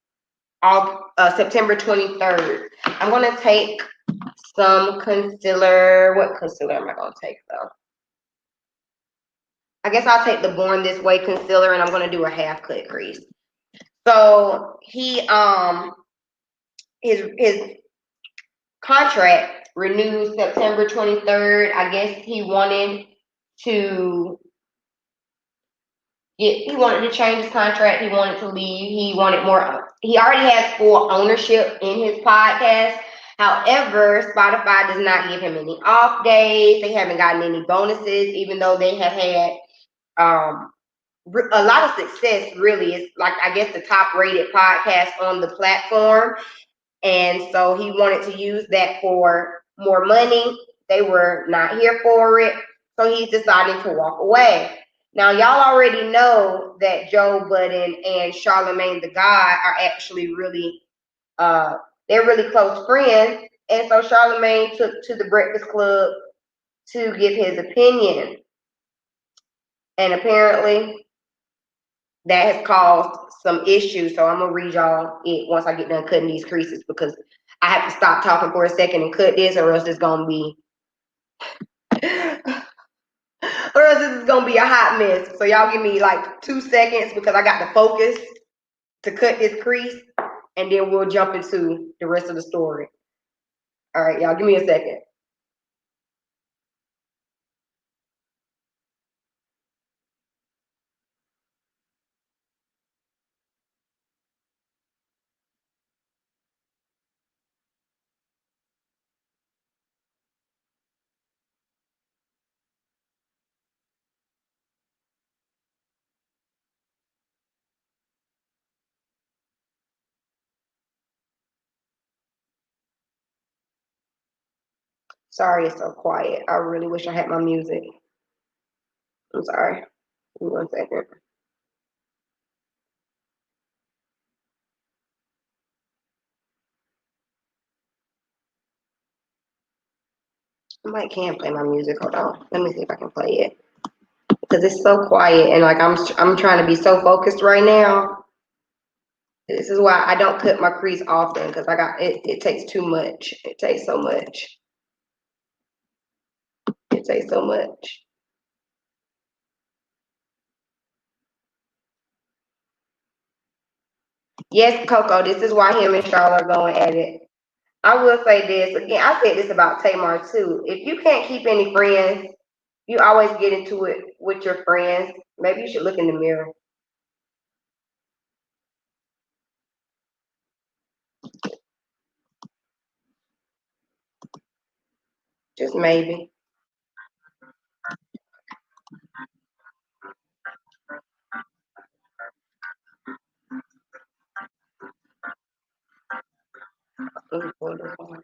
on September 23rd. I'm going to take some concealer. What concealer am I going to take though? I guess I'll take the Born This Way concealer and I'm going to do a half cut crease. So his contract renewed September 23rd. I guess he wanted to change his contract. He wanted to leave. He wanted more. He already has full ownership in his podcast. However, Spotify does not give him any off days. They haven't gotten any bonuses, even though they have had a lot of success. Really, it's like I guess the top rated podcast on the platform. And so he wanted to use that for more money. They were not here for it. So he's deciding to walk away. Now, y'all already know that Joe Budden and Charlamagne the God are actually really, they're really close friends. And so Charlamagne took to the Breakfast Club to give his opinion. And apparently that has caused some issues. So I'm going to read y'all it once I get done cutting these creases because I have to stop talking for a second and cut this or else it's going to be or else this is gonna be a hot mess. So y'all give me like 2 seconds because I got to focus to cut this crease, and then we'll jump into the rest of the story. All right, y'all give me a second. Sorry it's so quiet. I really wish I had my music. I'm sorry. Give me 1 second. I might can play my music. Hold on. Let me see if I can play it. Because it's so quiet and like I'm trying to be so focused right now. This is why I don't cut my crease often because I got it takes too much. It takes so much. It takes so much. Yes, Coco, this is why him and Charlotte are going at it. I will say this again. I said this about Tamar too. If you can't keep any friends, you always get into it with your friends. Maybe you should look in the mirror. Just maybe. Let me pull this one.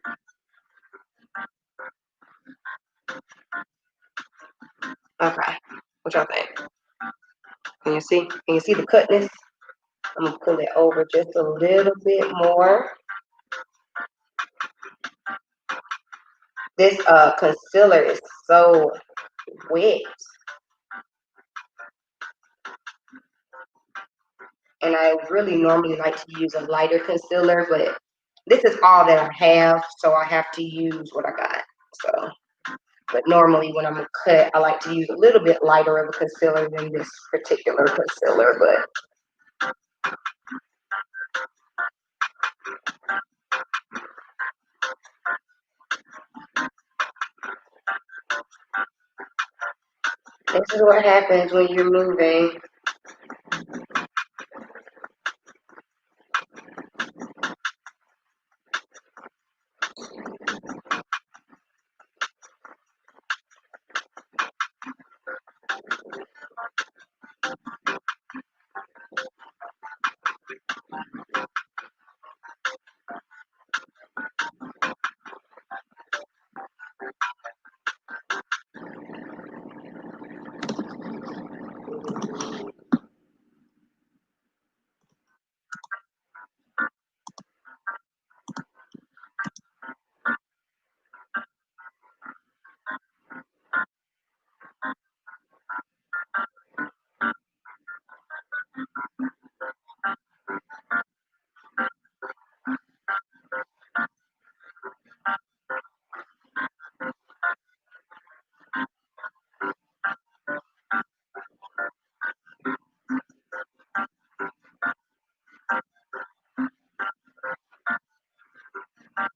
Okay. What y'all think? Can you see? Can you see the cutness? I'm gonna pull it over just a little bit more. This concealer is so wet. And I really normally like to use a lighter concealer, but this is all that I have, so I have to use what I got. So, but normally when I'm gonna cut, I like to use a little bit lighter of a concealer than this particular concealer, but this is what happens when you're moving.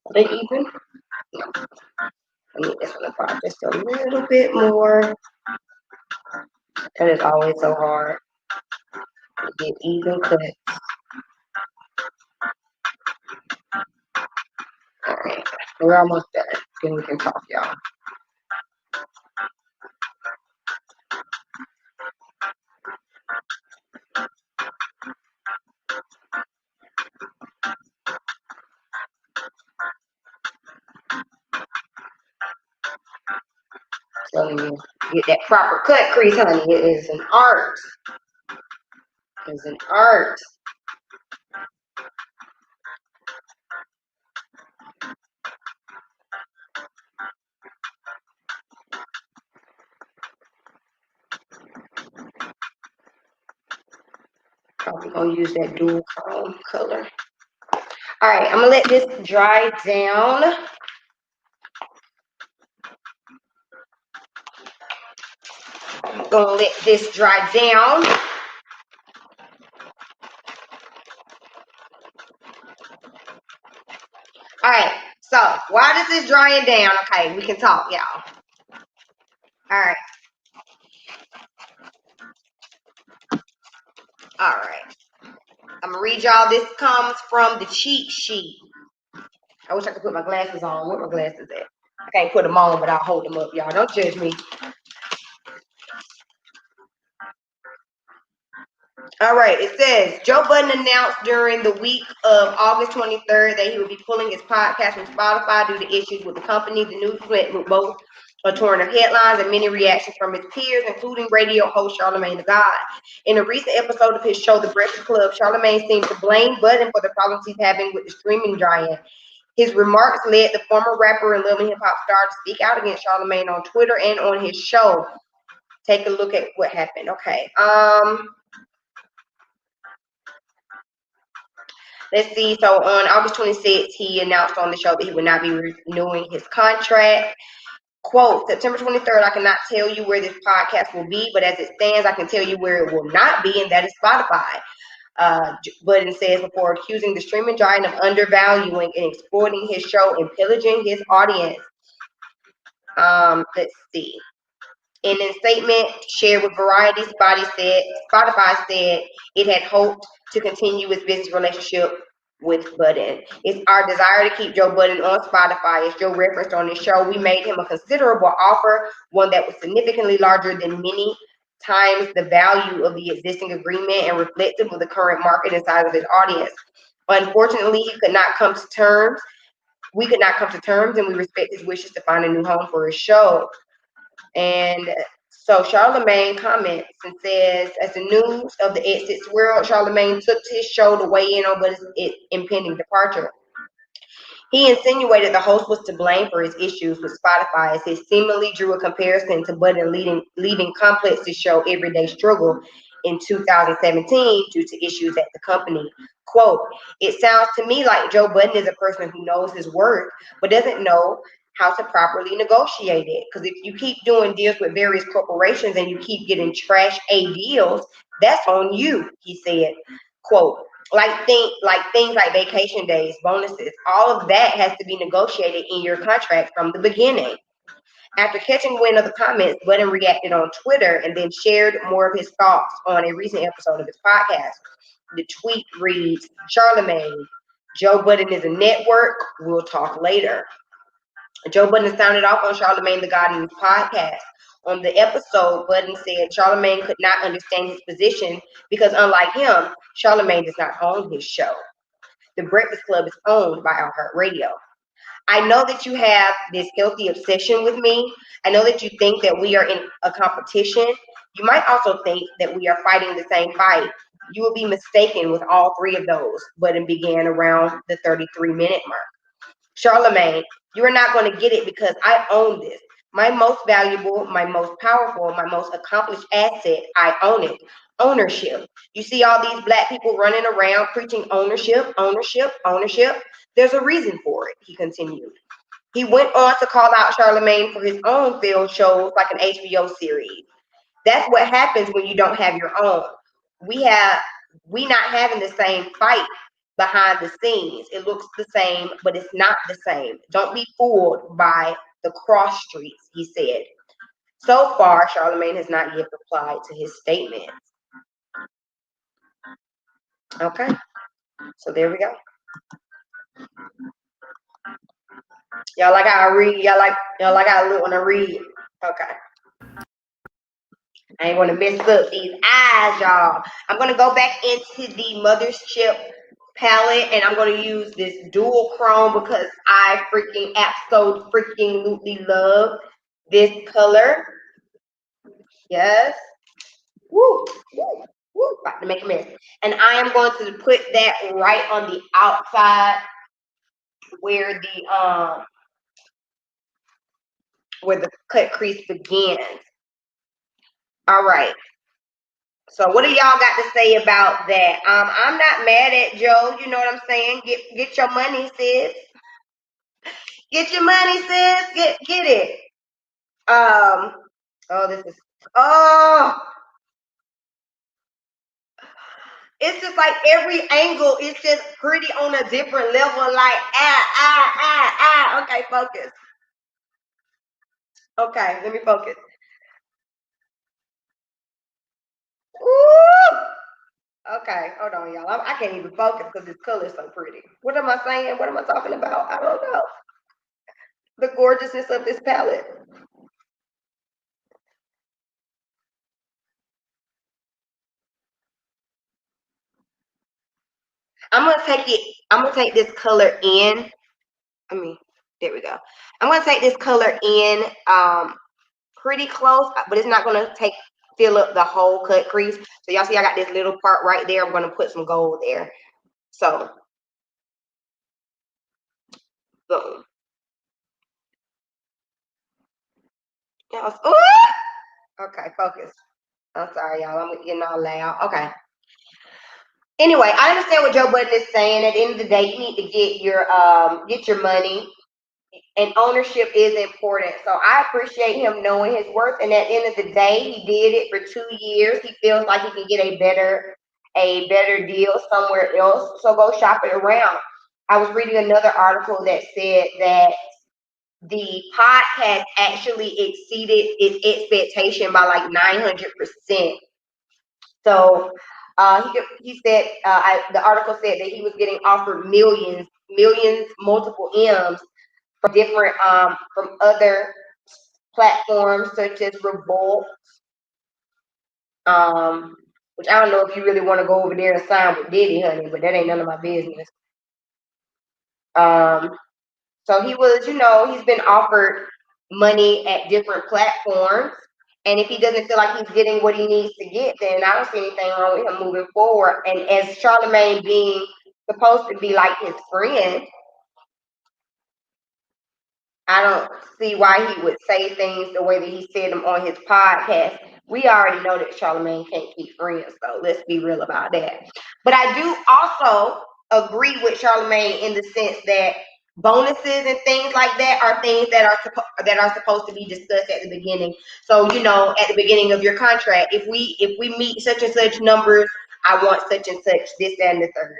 Are they even? No. I need this one apart just a little bit more. That is always so hard to get even cut. All right, we're almost done. Then we can talk, y'all. Telling you, get that proper cut crease, honey. It is an art. It's an art. Probably gonna use that dual chrome color. All right, I'm gonna let this dry down. I'm gonna let this dry down. All right, so while this is drying down, okay, we can talk, y'all. All right. All right. I'm gonna read y'all. This comes from the cheat sheet. I wish I could put my glasses on. Where my glasses at? I can't put them on, but I'll hold them up, y'all. Don't judge me. All right, it says Joe Budden announced during the week of August 23rd that he would be pulling his podcast from Spotify due to issues with the company. The news went with both a torrent of headlines and many reactions from his peers, including radio host Charlamagne the God. In a recent episode of his show, The Breakfast Club, Charlamagne seemed to blame Budden for the problems he's having with the streaming giant. His remarks led the former rapper and Love and Hip Hop star to speak out against Charlamagne on Twitter and on his show. Take a look at what happened. Okay. Let's see. So on August 26th, he announced on the show that he would not be renewing his contract. Quote, September 23rd, I cannot tell you where this podcast will be, but as it stands, I can tell you where it will not be, and that is Spotify. Budden says before accusing the streaming giant of undervaluing and exploiting his show and pillaging his audience. Let's see. In a statement shared with Variety, Spotify said it had hoped to continue its business relationship with Budden. It's our desire to keep Joe Budden on Spotify. As Joe referenced on his show, we made him a considerable offer, one that was significantly larger than many times the value of the existing agreement and reflective of the current market and size of his audience. Unfortunately, he could not come to terms We could not come to terms, and we respect his wishes to find a new home for his show. And so Charlemagne comments and says, as the news of the exit swirled, Charlemagne took to his show to weigh in on his impending departure. He insinuated the host was to blame for his issues with Spotify, as he seemingly drew a comparison to Budden leaving Complex's show Everyday Struggle in 2017 due to issues at the company. Quote, it sounds to me like Joe Budden is a person who knows his worth, but doesn't know how to properly negotiate it. Because if you keep doing deals with various corporations and you keep getting trash A deals, that's on you, he said. Quote, things like vacation days, bonuses, all of that has to be negotiated in your contract from the beginning. After catching wind of the comments, Budden reacted on Twitter and then shared more of his thoughts on a recent episode of his podcast. The tweet reads, Charlemagne, Joe Budden is a network. We'll talk later. Joe Budden sounded off on Charlemagne the God in his podcast. On the episode, Budden said Charlemagne could not understand his position because, unlike him, Charlemagne does not own his show. The Breakfast Club is owned by iHeartRadio. I know that you have this healthy obsession with me. I know that you think that we are in a competition. You might also think that we are fighting the same fight. You will be mistaken with all three of those. Budden began around the 33-minute mark. Charlemagne, you are not going to get it because I own this. My most valuable, my most powerful, my most accomplished asset, I own it. Ownership. You see all these black people running around preaching ownership, ownership, ownership. There's a reason for it, he continued. He went on to call out Charlemagne for his own failed shows like an HBO series. That's what happens when you don't have your own. We not having the same fight behind the scenes. It looks the same, but it's not the same. Don't be fooled by the cross streets, he said. So far, Charlemagne has not yet replied to his statement. Okay, so there we go. Y'all like how I read? Y'all like how I look when I read? Okay. I ain't gonna mess up these eyes, y'all. I'm gonna go back into the mothership palette and I'm gonna use this dual chrome because I freaking love this color. Yes. Woo, woo, woo. About to make a mess. And I am going to put that right on the outside where the cut crease begins. All right. So what do y'all got to say about that? I'm not mad at Joe. You know what I'm saying? Get your money, sis. Get your money, sis. Get it. Oh, this is it's just like every angle is just pretty on a different level. Like Okay, focus. Okay, let me focus. Woo! Okay, hold on, y'all. I can't even focus because this color is so pretty. What am I saying? What am I talking about? I don't know. The gorgeousness of this palette. I'm gonna take this color in. There we go. I'm gonna take this color in pretty close, but it's not gonna fill up the whole cut crease. So y'all see I got this little part right there. I'm gonna put some gold there. So boom. Okay, focus. I'm sorry, y'all. I'm getting all loud. Okay. Anyway, I understand what Joe Budden is saying. At the end of the day, you need to get your money, and ownership is important. So I appreciate him knowing his worth. And at the end of the day, he did it for 2 years. He feels like he can get a better deal somewhere else. So go shop it around. I was reading another article that said that the podcast actually exceeded its expectation by like 900%. So he said the article said that he was getting offered millions, multiple M's from different from other platforms such as Revolt, which I don't know if you really want to go over there and sign with Diddy, honey, but that ain't none of my business. So he was, he's been offered money at different platforms. And if he doesn't feel like he's getting what he needs to get, then I don't see anything wrong with him moving forward. And as Charlemagne being supposed to be like his friend, I don't see why he would say things the way that he said them on his podcast. We already know that Charlemagne can't keep friends, so let's be real about that. But I do also agree with Charlemagne in the sense that bonuses and things like that are things that are supposed to be discussed at the beginning. So at the beginning of your contract, if we meet such and such numbers, I want such and such, this, that, and the third.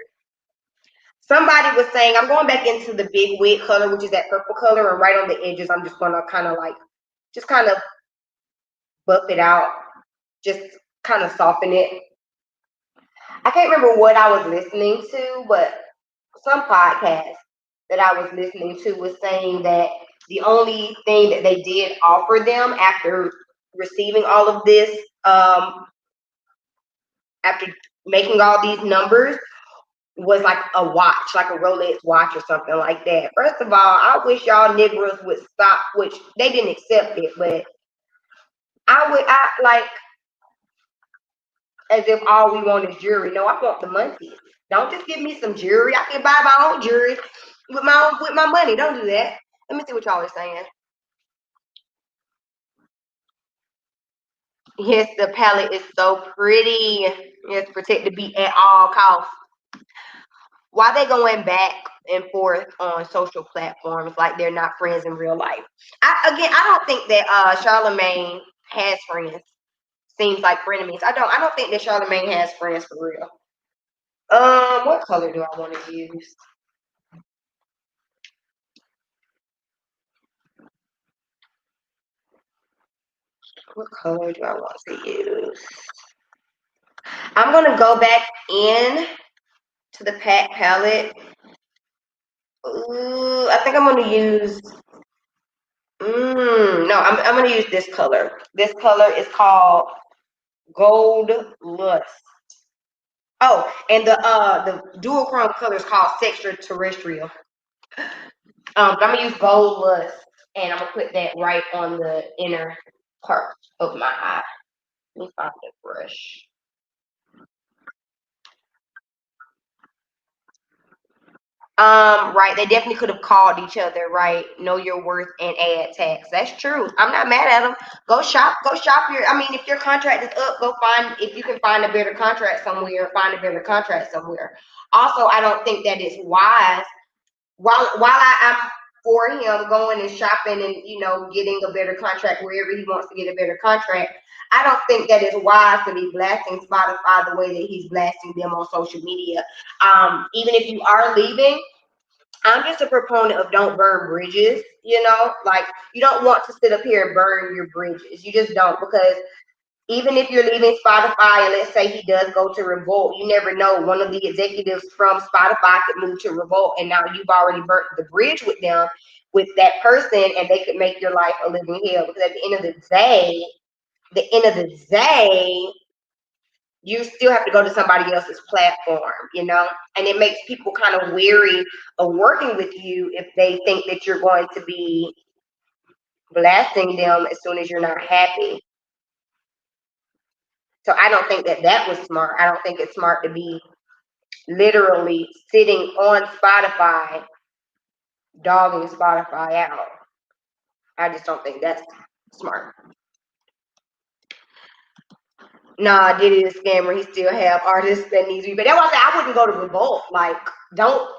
Somebody was saying, I'm going back into the big wig color, which is that purple color, and right on the edges, I'm just going to just kind of buff it out, just kind of soften it. I can't remember what I was listening to, but some podcast that I was listening to was saying that the only thing that they did offer them after receiving all of this, after making all these numbers, was like a watch, like a Rolex watch or something like that. First of all, I wish y'all niggers would stop, which they didn't accept it, but I like, as if all we want is jewelry. No, I want the money. Don't just give me some jewelry. I can buy my own jewelry with my money. Don't do that. Let me see what y'all are saying. Yes, the palette is so pretty. Yes, protect the beat at all costs. Why they going back and forth on social platforms like they're not friends in real life? I don't think that Charlemagne has friends. Seems like frenemies. I don't think that Charlemagne has friends for real. What color do I want to use? What color do I want to use? I'm gonna go back in to the Pat palette. Ooh, I think I'm gonna use. No, I'm gonna use this color. This color is called Gold Lust. Oh, and the dual chrome color is called Extraterrestrial. I'm gonna use Gold Lust, and I'm gonna put that right on the inner part of my eye. Let me find the brush. Right. They definitely could have called each other, right? Know your worth and add tax. That's true. I'm not mad at them. Go shop. Go shop your. I mean, if your contract is up, go find. If you can find a better contract somewhere, find a better contract somewhere. Also, I don't think that it's wise. I'm for him going and shopping and getting a better contract wherever he wants to get a better contract. I don't think that it's wise to be blasting Spotify the way that he's blasting them on social media. Even if you are leaving, I'm just a proponent of don't burn bridges, like you don't want to sit up here and burn your bridges. You just don't, because even if you're leaving Spotify and let's say he does go to Revolt, you never know. One of the executives from Spotify could move to Revolt and now you've already burnt the bridge with them, with that person, and they could make your life a living hell. Because at the end of the day, you still have to go to somebody else's platform, and it makes people kind of weary of working with you if they think that you're going to be blasting them as soon as you're not happy. So I don't think that was smart. I don't think it's smart to be literally sitting on Spotify, dogging Spotify out. I just don't think that's smart. Nah, Diddy is a scammer. He still have artists that needs to be. But that's why I said I wouldn't go to Revolt. Like, don't.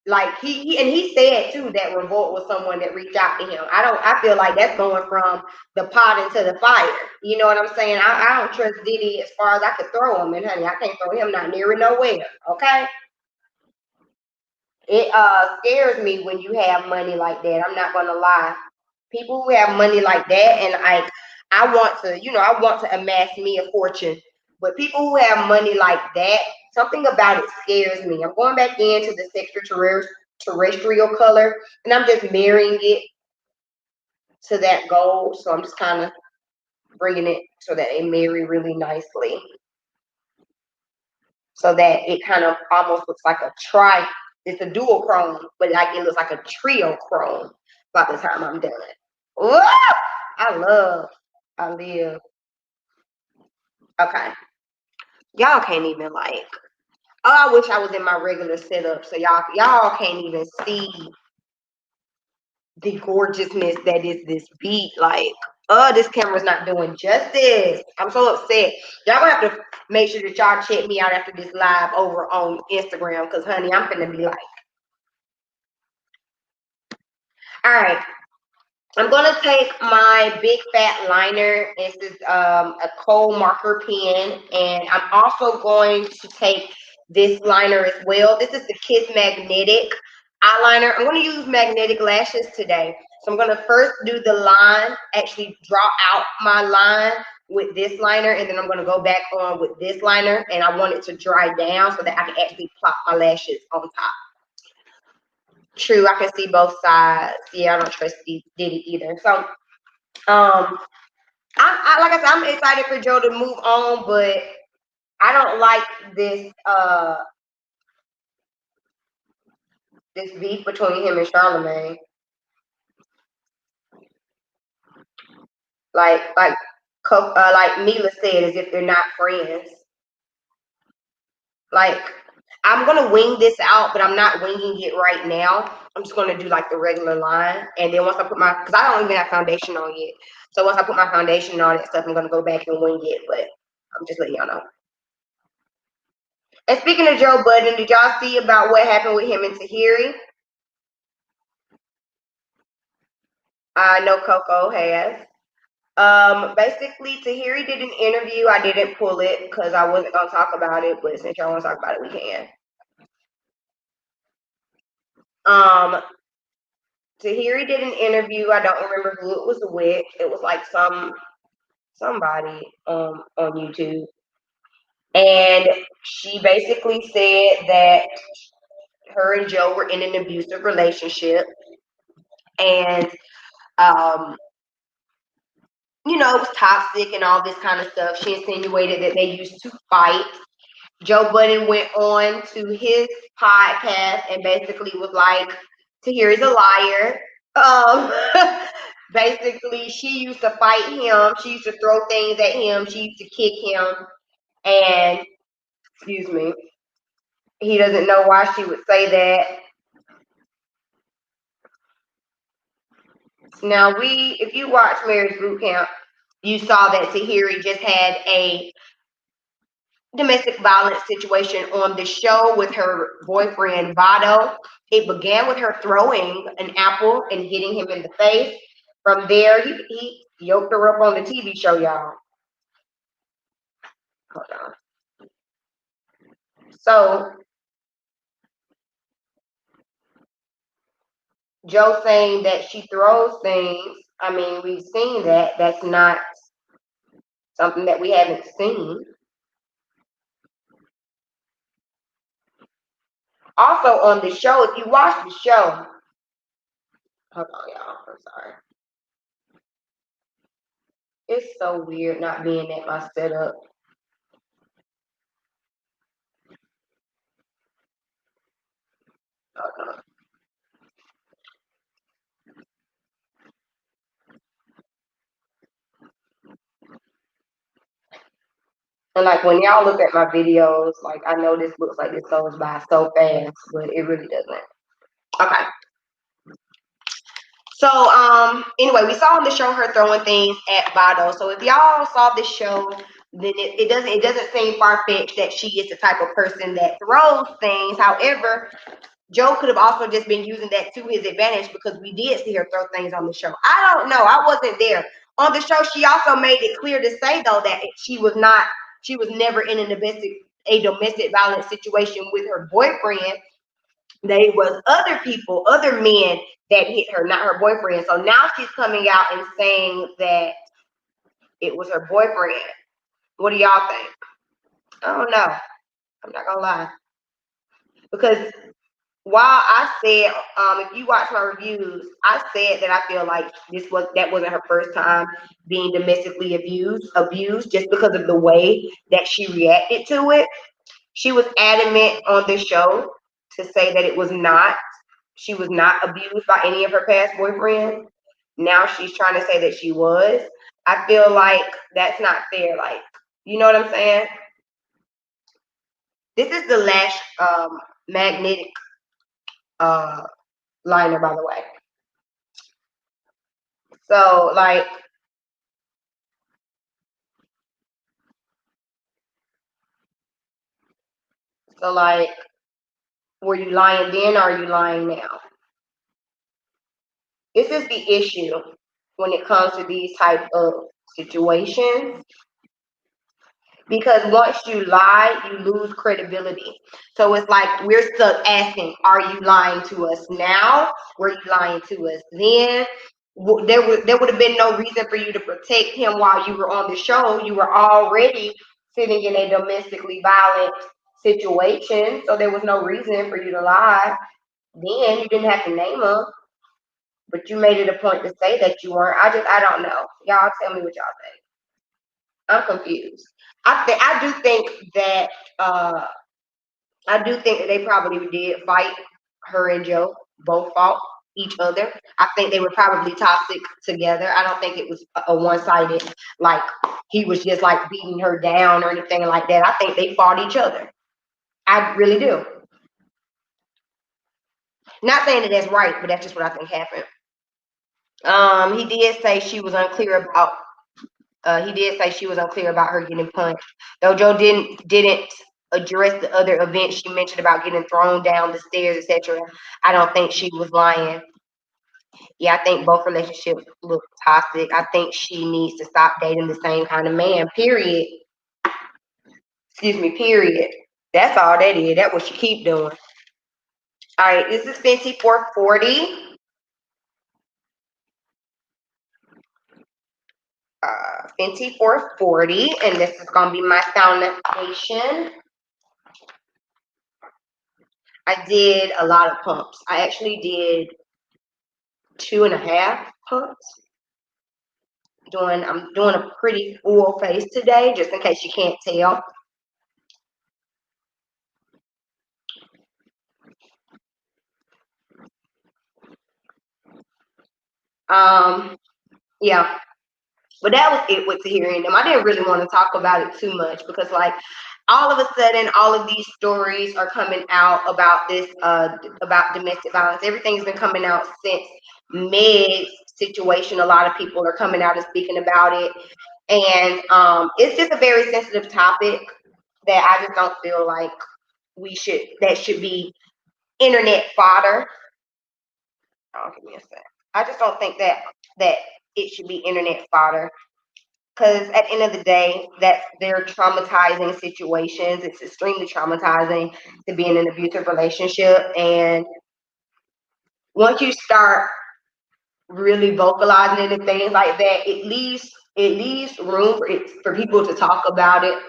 Like he said too that Revolt was someone that reached out to him. I feel like that's going from the pot into the fire. You know what I'm saying? I don't trust Diddy as far as I could throw him, and honey, I can't throw him not near nowhere. Okay. It scares me when you have money like that. I'm not gonna lie. People who have money like that, and I want to amass me a fortune. But people who have money like that, something about it scares me. I'm going back into this extraterrestrial color, and I'm just marrying it to that gold. So I'm just kind of bringing it so that it marry really nicely, so that it kind of almost looks like a tri It's a dual chrome, but like it looks like a trio chrome by the time I'm done. Woo! I live. Okay. Y'all can't even like, oh, I wish I was in my regular setup so y'all can't even see the gorgeousness that is this beat. Like, this camera's not doing justice. I'm so upset. Y'all gonna have to make sure that y'all check me out after this live over on Instagram, because honey, I'm finna be like, all right. I'm gonna take my big fat liner. This is a coal marker pen, and I'm also going to take this liner as well. This is the Kiss Magnetic eyeliner. I'm gonna use magnetic lashes today. So I'm gonna first do the line, actually draw out my line with this liner, and then I'm gonna go back on with this liner, and I want it to dry down so that I can actually plop my lashes on top. True, I can see both sides. Yeah, I don't trust Diddy either. So, I like I said, I'm excited for Joe to move on, but I don't like this beef between him and Charlamagne. Like Mila said, as if they're not friends. Like, I'm gonna wing this out, but I'm not winging it right now. I'm just gonna do like the regular line, and then once I put because I don't even have foundation on yet. So once I put my foundation on and stuff, I'm gonna go back and wing it. But I'm just letting y'all know. And speaking of Joe Budden, did y'all see about what happened with him and Tahiri? I know Coco has. Basically, Tahiri did an interview. I didn't pull it because I wasn't gonna talk about it, but since y'all want to talk about it, we can. Um, Tahiri did an interview. I don't remember who it was with. It was like somebody on YouTube, and she basically said that her and Joe were in an abusive relationship, and you know, it was toxic and all this kind of stuff. She insinuated that they used to fight. Joe Budden went on to his podcast and basically was like, Tahiri's a liar. Um, basically, she used to fight him. She used to throw things at him. She used to kick him. And, excuse me, he doesn't know why she would say that. Now, if you watch Marriage Boot Camp, you saw that Tahiri just had a domestic violence situation on the show with her boyfriend Vado. It began with her throwing an apple and hitting him in the face. From there, he yoked her up on the TV show, y'all. Hold on. So Joe saying that she throws things. I mean, we've seen that. That's not something that we haven't seen. Also on the show, if you watch the show, hold on, y'all. I'm sorry. It's so weird not being at my setup. Hold on. And like when y'all look at my videos, like I know this looks like this goes by so fast, but it really doesn't. Okay. So anyway, we saw on the show her throwing things at Vado. So if y'all saw this show, then it doesn't seem far fetched that she is the type of person that throws things. However, Joe could have also just been using that to his advantage because we did see her throw things on the show. I don't know. I wasn't there. On the show, she also made it clear to say though that she was never in a domestic violence situation with her boyfriend. There was other people, other men that hit her, not her boyfriend. So now she's coming out and saying that it was her boyfriend. What do y'all think? I don't know. I'm not gonna lie. Because while I said, if you watch my reviews, I said that I feel like that wasn't her first time being domestically abused just because of the way that she reacted to it. She was adamant on the show to say that she was not abused by any of her past boyfriends. Now she's trying to say that she was. I feel like that's not fair. Like, you know what I'm saying? This is the Lash magnetic liner, by the way. So like, so like, were you lying then or are you lying now? This is the issue when it comes to these type of situations. Because once you lie, you lose credibility. So it's like we're stuck asking, are you lying to us now? Were you lying to us then? There would have been no reason for you to protect him while you were on the show. You were already sitting in a domestically violent situation, so there was no reason for you to lie. Then you didn't have to name him, but you made it a point to say that you weren't. I don't know. Y'all tell me what y'all think. I'm confused. I do think that they probably did fight. Her and Joe both fought each other. I think they were probably toxic together. I don't think it was a one-sided, like he was just like beating her down or anything like that. I think they fought each other. I really do. Not saying that that's right, but that's just what I think happened. He did say she was unclear about her getting punched. Though Joe didn't address the other events she mentioned about getting thrown down the stairs, etc. I don't think she was lying. Yeah, I think both relationships look toxic. I think she needs to stop dating the same kind of man. Period. Excuse me. Period. That's all that is. That's what she keep doing. All right, this is Fenty 440. Fenty 440, and this is gonna be my foundation. I did a lot of pumps. I actually did 2.5 pumps. I'm doing a pretty full face today, just in case you can't tell. Yeah, but that was it with Tahiri and them. I didn't really want to talk about it too much because, like, all of a sudden, all of these stories are coming out about this, about domestic violence. Everything's been coming out since Meg's situation. A lot of people are coming out and speaking about it, and it's just a very sensitive topic that I just don't feel like that should be internet fodder. Oh, give me a sec. I just don't think that it should be internet fodder because at the end of the day, they're traumatizing situations. It's extremely traumatizing to be in an abusive relationship, and once you start really vocalizing it and things like that, it leaves room for people to talk about it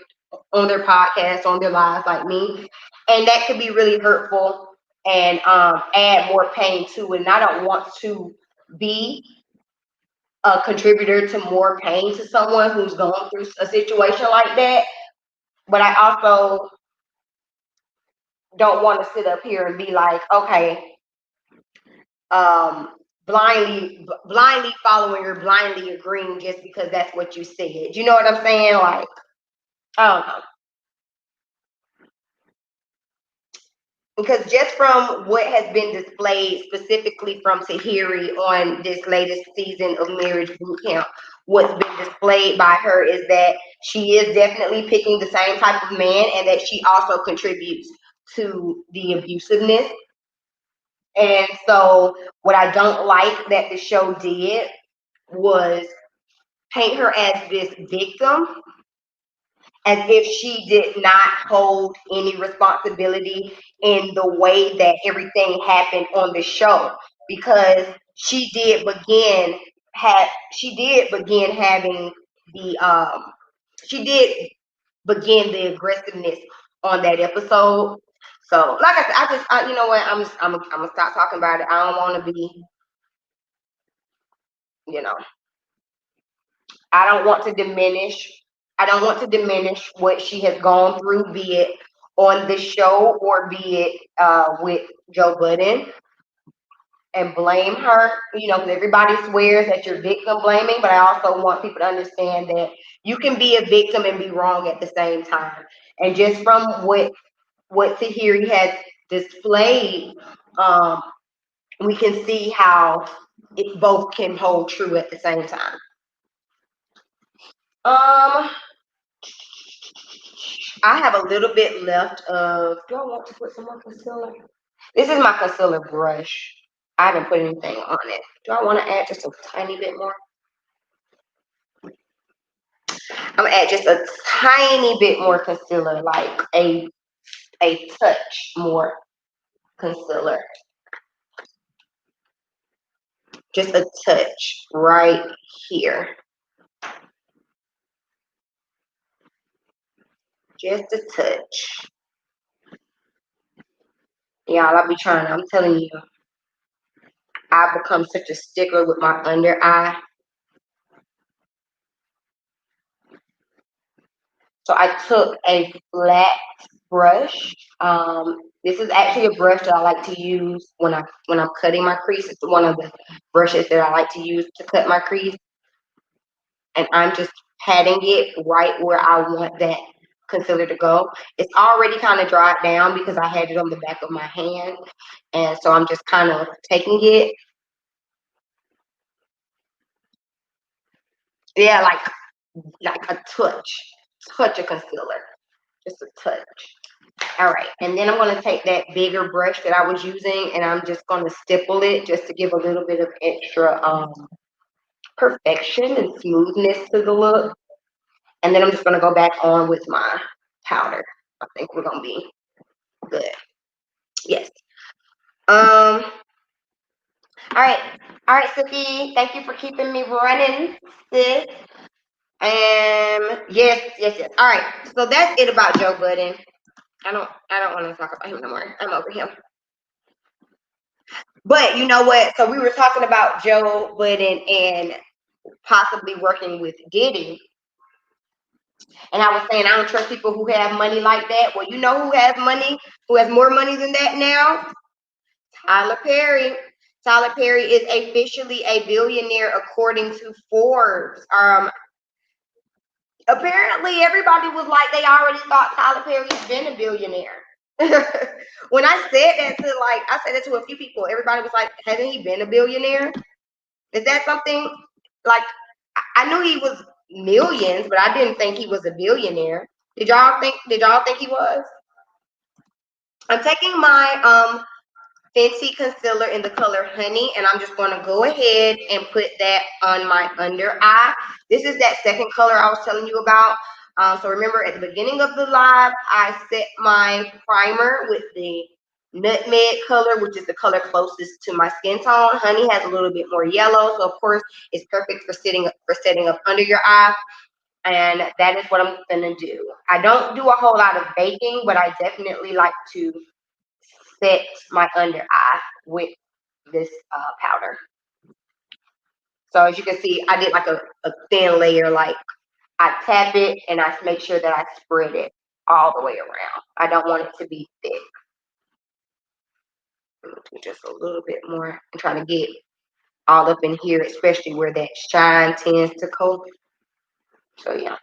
on their podcasts, on their lives, like me, and that could be really hurtful and add more pain to it. And I don't want to be a contributor to more pain to someone who's going through a situation like that. But I also don't want to sit up here and be like, okay, blindly following or blindly agreeing just because that's what you said. You know what I'm saying? Like, I don't know. Because just from what has been displayed specifically from Tahiri on this latest season of Marriage Boot Camp, what's been displayed by her is that she is definitely picking the same type of man and that she also contributes to the abusiveness. And so what I don't like that the show did was paint her as this victim, as if she did not hold any responsibility in the way that everything happened on the show, because she did begin having the she did begin the aggressiveness on that episode. So like I said, you know what, I'm gonna stop talking about it. I don't want to be, you know, I don't want to diminish what she has gone through, be it on this show, or be it with Joe Budden, and blame her, because everybody swears that you're victim blaming, but I also want people to understand that you can be a victim and be wrong at the same time. And just from what Tahiri has displayed, um, we can see how it both can hold true at the same time. I have a little bit left of. Do I want to put some more concealer? This is my concealer brush. I haven't put anything on it. Do I want to add just a tiny bit more? I'm gonna add just a tiny bit more concealer, like a touch more concealer. Just a touch right here. Just a touch. Y'all, I'll be trying. I'm telling you, I've become such a stickler with my under eye. So I took a flat brush. This is actually a brush that I like to use when I'm cutting my crease. It's one of the brushes that I like to use to cut my crease, and I'm just patting it right where I want that concealer to go. It's already kind of dried down because I had it on the back of my hand, and so I'm just kind of taking it. Yeah, like a touch of concealer, just a touch. All right, and then I'm going to take that bigger brush that I was using, and I'm just going to stipple it just to give a little bit of extra perfection and smoothness to the look. And then I'm just going to go back on with my powder. I think we're going to be good. Yes. All right. All right, Suki. Thank you for keeping me running, sis. Yes. All right. So that's it about Joe Budden. I don't want to talk about him no more. I'm over him. But you know what? So we were talking about Joe Budden and possibly working with Diddy. And I was saying I don't trust people who have money like that. Well, you know who has money, who has more money than that now? Tyler Perry. Tyler Perry is officially a billionaire according to Forbes. Apparently everybody was like they already thought Tyler Perry's been a billionaire. When I said that to a few people, everybody was like, hasn't he been a billionaire? Is that something like I knew he was millions, but I didn't think he was a billionaire. Did y'all think he was? I'm taking my Fenty concealer in the color Honey, and I'm just going to go ahead and put that on my under eye. This is that second color I was telling you about. So remember at the beginning of the live, I set my primer with the nutmeg color, which is the color closest to my skin tone. Honey has a little bit more yellow, so of course it's perfect for setting up under your eye. And that is what I'm gonna do. I don't do a whole lot of baking, but I definitely like to set my under eye with this powder. So as you can see, I did like a thin layer. Like I tap it and I make sure that I spread it all the way around. I don't want it to be thick. Just a little bit more. I'm trying to get all up in here, especially where that shine tends to coat. So yeah.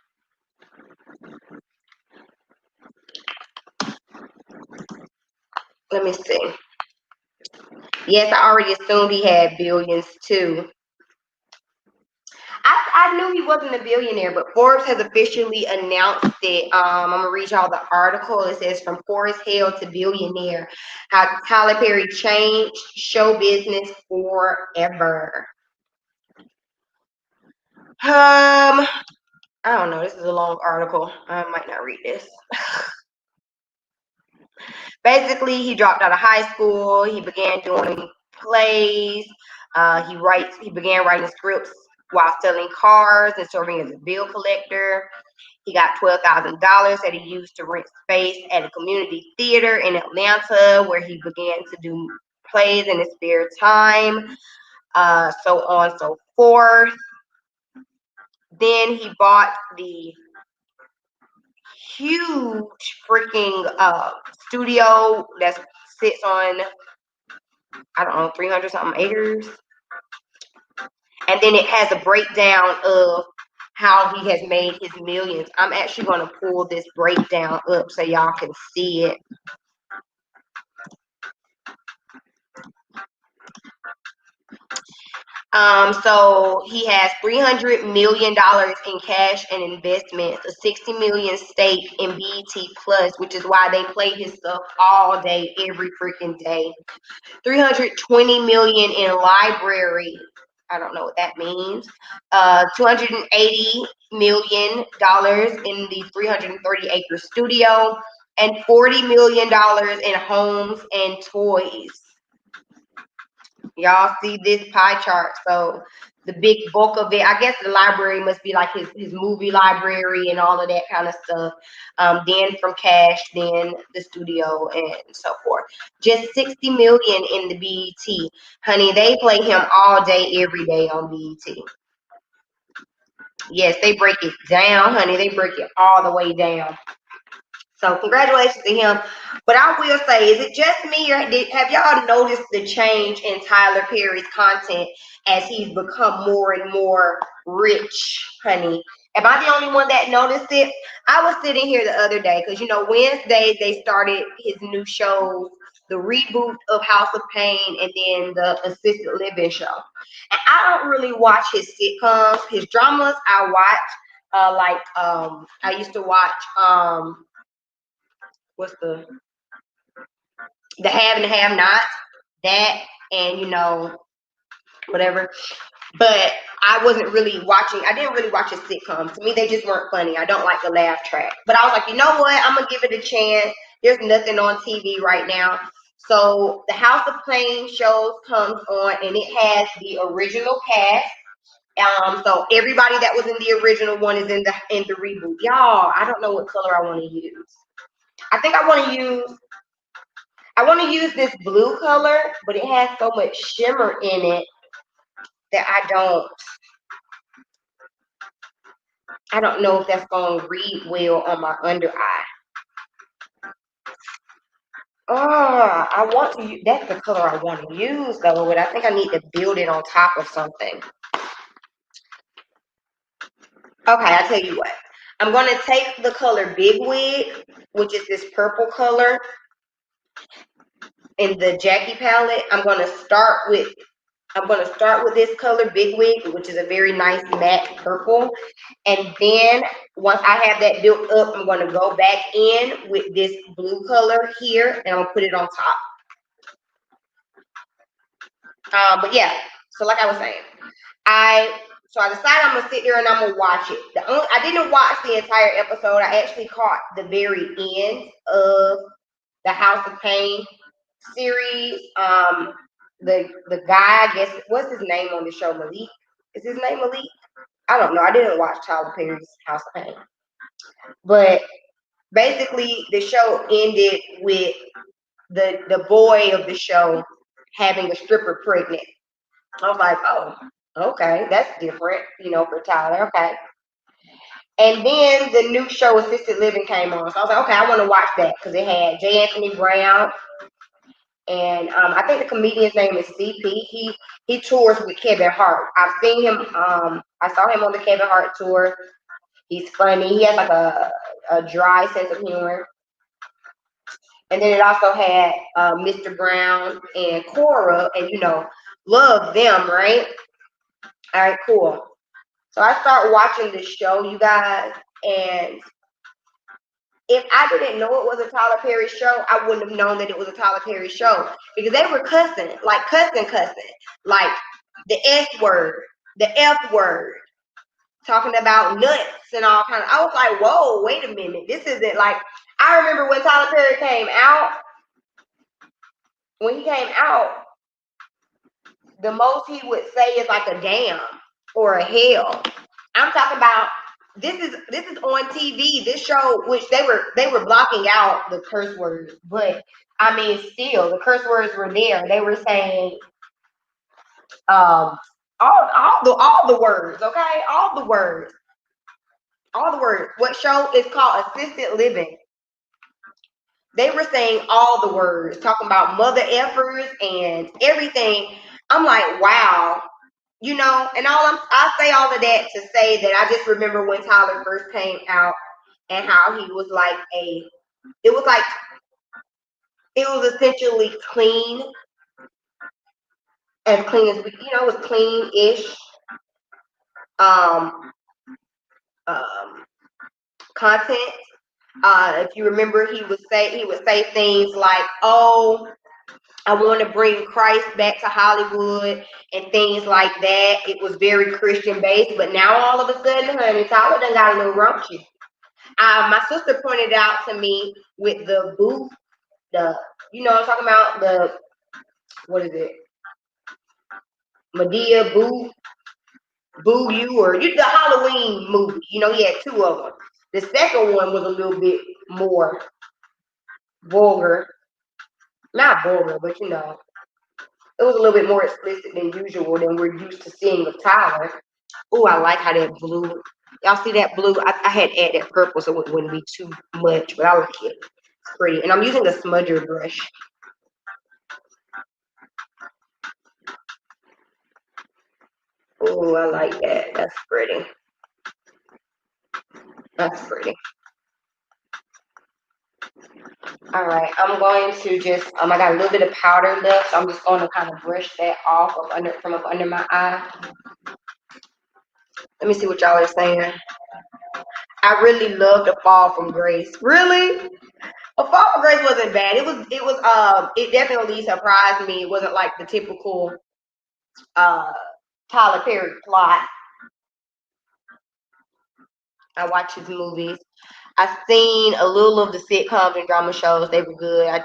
Let me see. Yes, I already assumed he had billions too. I knew he wasn't a billionaire, but Forbes has officially announced it. I'm gonna read y'all the article. It says from poor as hell to billionaire, how Tyler Perry changed show business forever. I don't know. This is a long article. I might not read this. Basically, he dropped out of high school. He began doing plays. He began writing scripts while selling cars and serving as a bill collector. He got $12,000 that he used to rent space at a community theater in Atlanta, where he began to do plays in his spare time, so on and so forth. Then he bought the huge freaking studio that sits on, I don't know, 300 something acres. And then it has a breakdown of how he has made his millions. I'm actually going to pull this breakdown up so y'all can see it. So he has $300 million in cash and investments, a 60 million stake in BET Plus, which is why they play his stuff all day, every freaking day. 320 million in library. I don't know what that means. 280 million dollars in the 330-acre studio, and 40 million dollars in homes and toys. Y'all see this pie chart? So the big bulk of it, I guess the library must be like his movie library and all of that kind of stuff. Then from cash, then the studio and so forth. Just 60 million in the BET. Honey, they play him all day, every day on BET. Yes, they break it down, honey. They break it all the way down. So congratulations to him. But I will say, is it just me, or have y'all noticed the change in Tyler Perry's content as he's become more and more rich, honey? Am I the only one that noticed it? I was sitting here the other day because, you know, Wednesdays they started his new shows, the reboot of House of Pain and then the Assisted Living show. And I don't really watch his sitcoms. His dramas I watch. I used to watch what's the have and have nots, that, and you know, whatever. But I didn't really watch his sitcoms. To me, they just weren't funny. I don't like the laugh track. But I was like, you know what? I'm gonna give it a chance. There's nothing on TV right now. So the House of Pain shows comes on, and it has the original cast. So everybody that was in the original one is in the reboot. Y'all, I don't know what color I want to use. I think I want to use this blue color, but it has so much shimmer in it that I don't know if that's going to read well on my under eye. Oh, that's the color I want to use though, but I think I need to build it on top of something. Okay, I'll tell you what. I'm going to take the color Big Wig, which is this purple color in the Jackie palette. I'm going to start with this color Big Wig, which is a very nice matte purple. And then once I have that built up, I'm going to go back in with this blue color here, and I'm going to put it on top. But yeah, so like I was saying, I decided I'm gonna sit there and I'm gonna watch it. I didn't watch the entire episode. I actually caught the very end of the House of Pain series. The guy, I guess, what's his name on the show? Malik? Is his name Malik? I don't know. I didn't watch Tyler Perry's House of Pain. But basically the show ended with the boy of the show having a stripper pregnant. I was like, oh, okay, that's different, you know, for Tyler. Okay. And then the new show Assisted Living came on. So I was like, okay, I want to watch that because it had J. Anthony Brown. And I think the comedian's name is CP. He tours with Kevin Hart. I've seen him. I saw him on the Kevin Hart tour. He's funny. He has like a dry sense of humor. And then it also had Mr. Brown and Cora, and you know, love them, right? All right, cool. So I start watching this show, you guys, and if I didn't know it was a Tyler Perry show, I wouldn't have known that it was a Tyler Perry show because they were cussing, like like the S word, the F word, talking about nuts and all kinds. I was like, whoa, wait a minute, this isn't like. I remember when Tyler Perry came out. When he came out, the most he would say is like a damn or a hell. I'm talking about this is on TV. This show, which they were blocking out the curse words, but I mean, still the curse words were there. They were saying all the words, okay, all the words. All the words. What show is called Assisted Living? They were saying all the words, talking about mother effers and everything. I'm like, wow, you know. And I say all of that to say that I just remember when Tyler first came out and how he was like it was like it was essentially as clean as we, it was clean-ish um, um, content. If you remember, he would say things like, "Oh, I want to bring Christ back to Hollywood," and things like that. It was very Christian based, but now all of a sudden, honey, Tyler done got a little raunchy. My sister pointed out to me with the booth, I'm talking about, what is it? Medea Boo You, or the Halloween movie. He had two of them. The second one was a little bit more vulgar. Not vulgar, but it was a little bit more explicit than usual than we're used to seeing with Tyler. Oh, I like how that blue. Y'all see that blue? I had to add that purple so it wouldn't be too much, but I like it. It's pretty. And I'm using a smudger brush. Oh, I like that. That's pretty. That's pretty. All right, I'm going to just, I got a little bit of powder left, so I'm just going to kind of brush that off from up under my eye. Let me see what y'all are saying. I really loved A Fall from Grace. Really? A Fall from Grace wasn't bad. It definitely surprised me. It wasn't like the typical Tyler Perry plot. I watch his movies. I've seen a little of the sitcoms and drama shows. They were good. I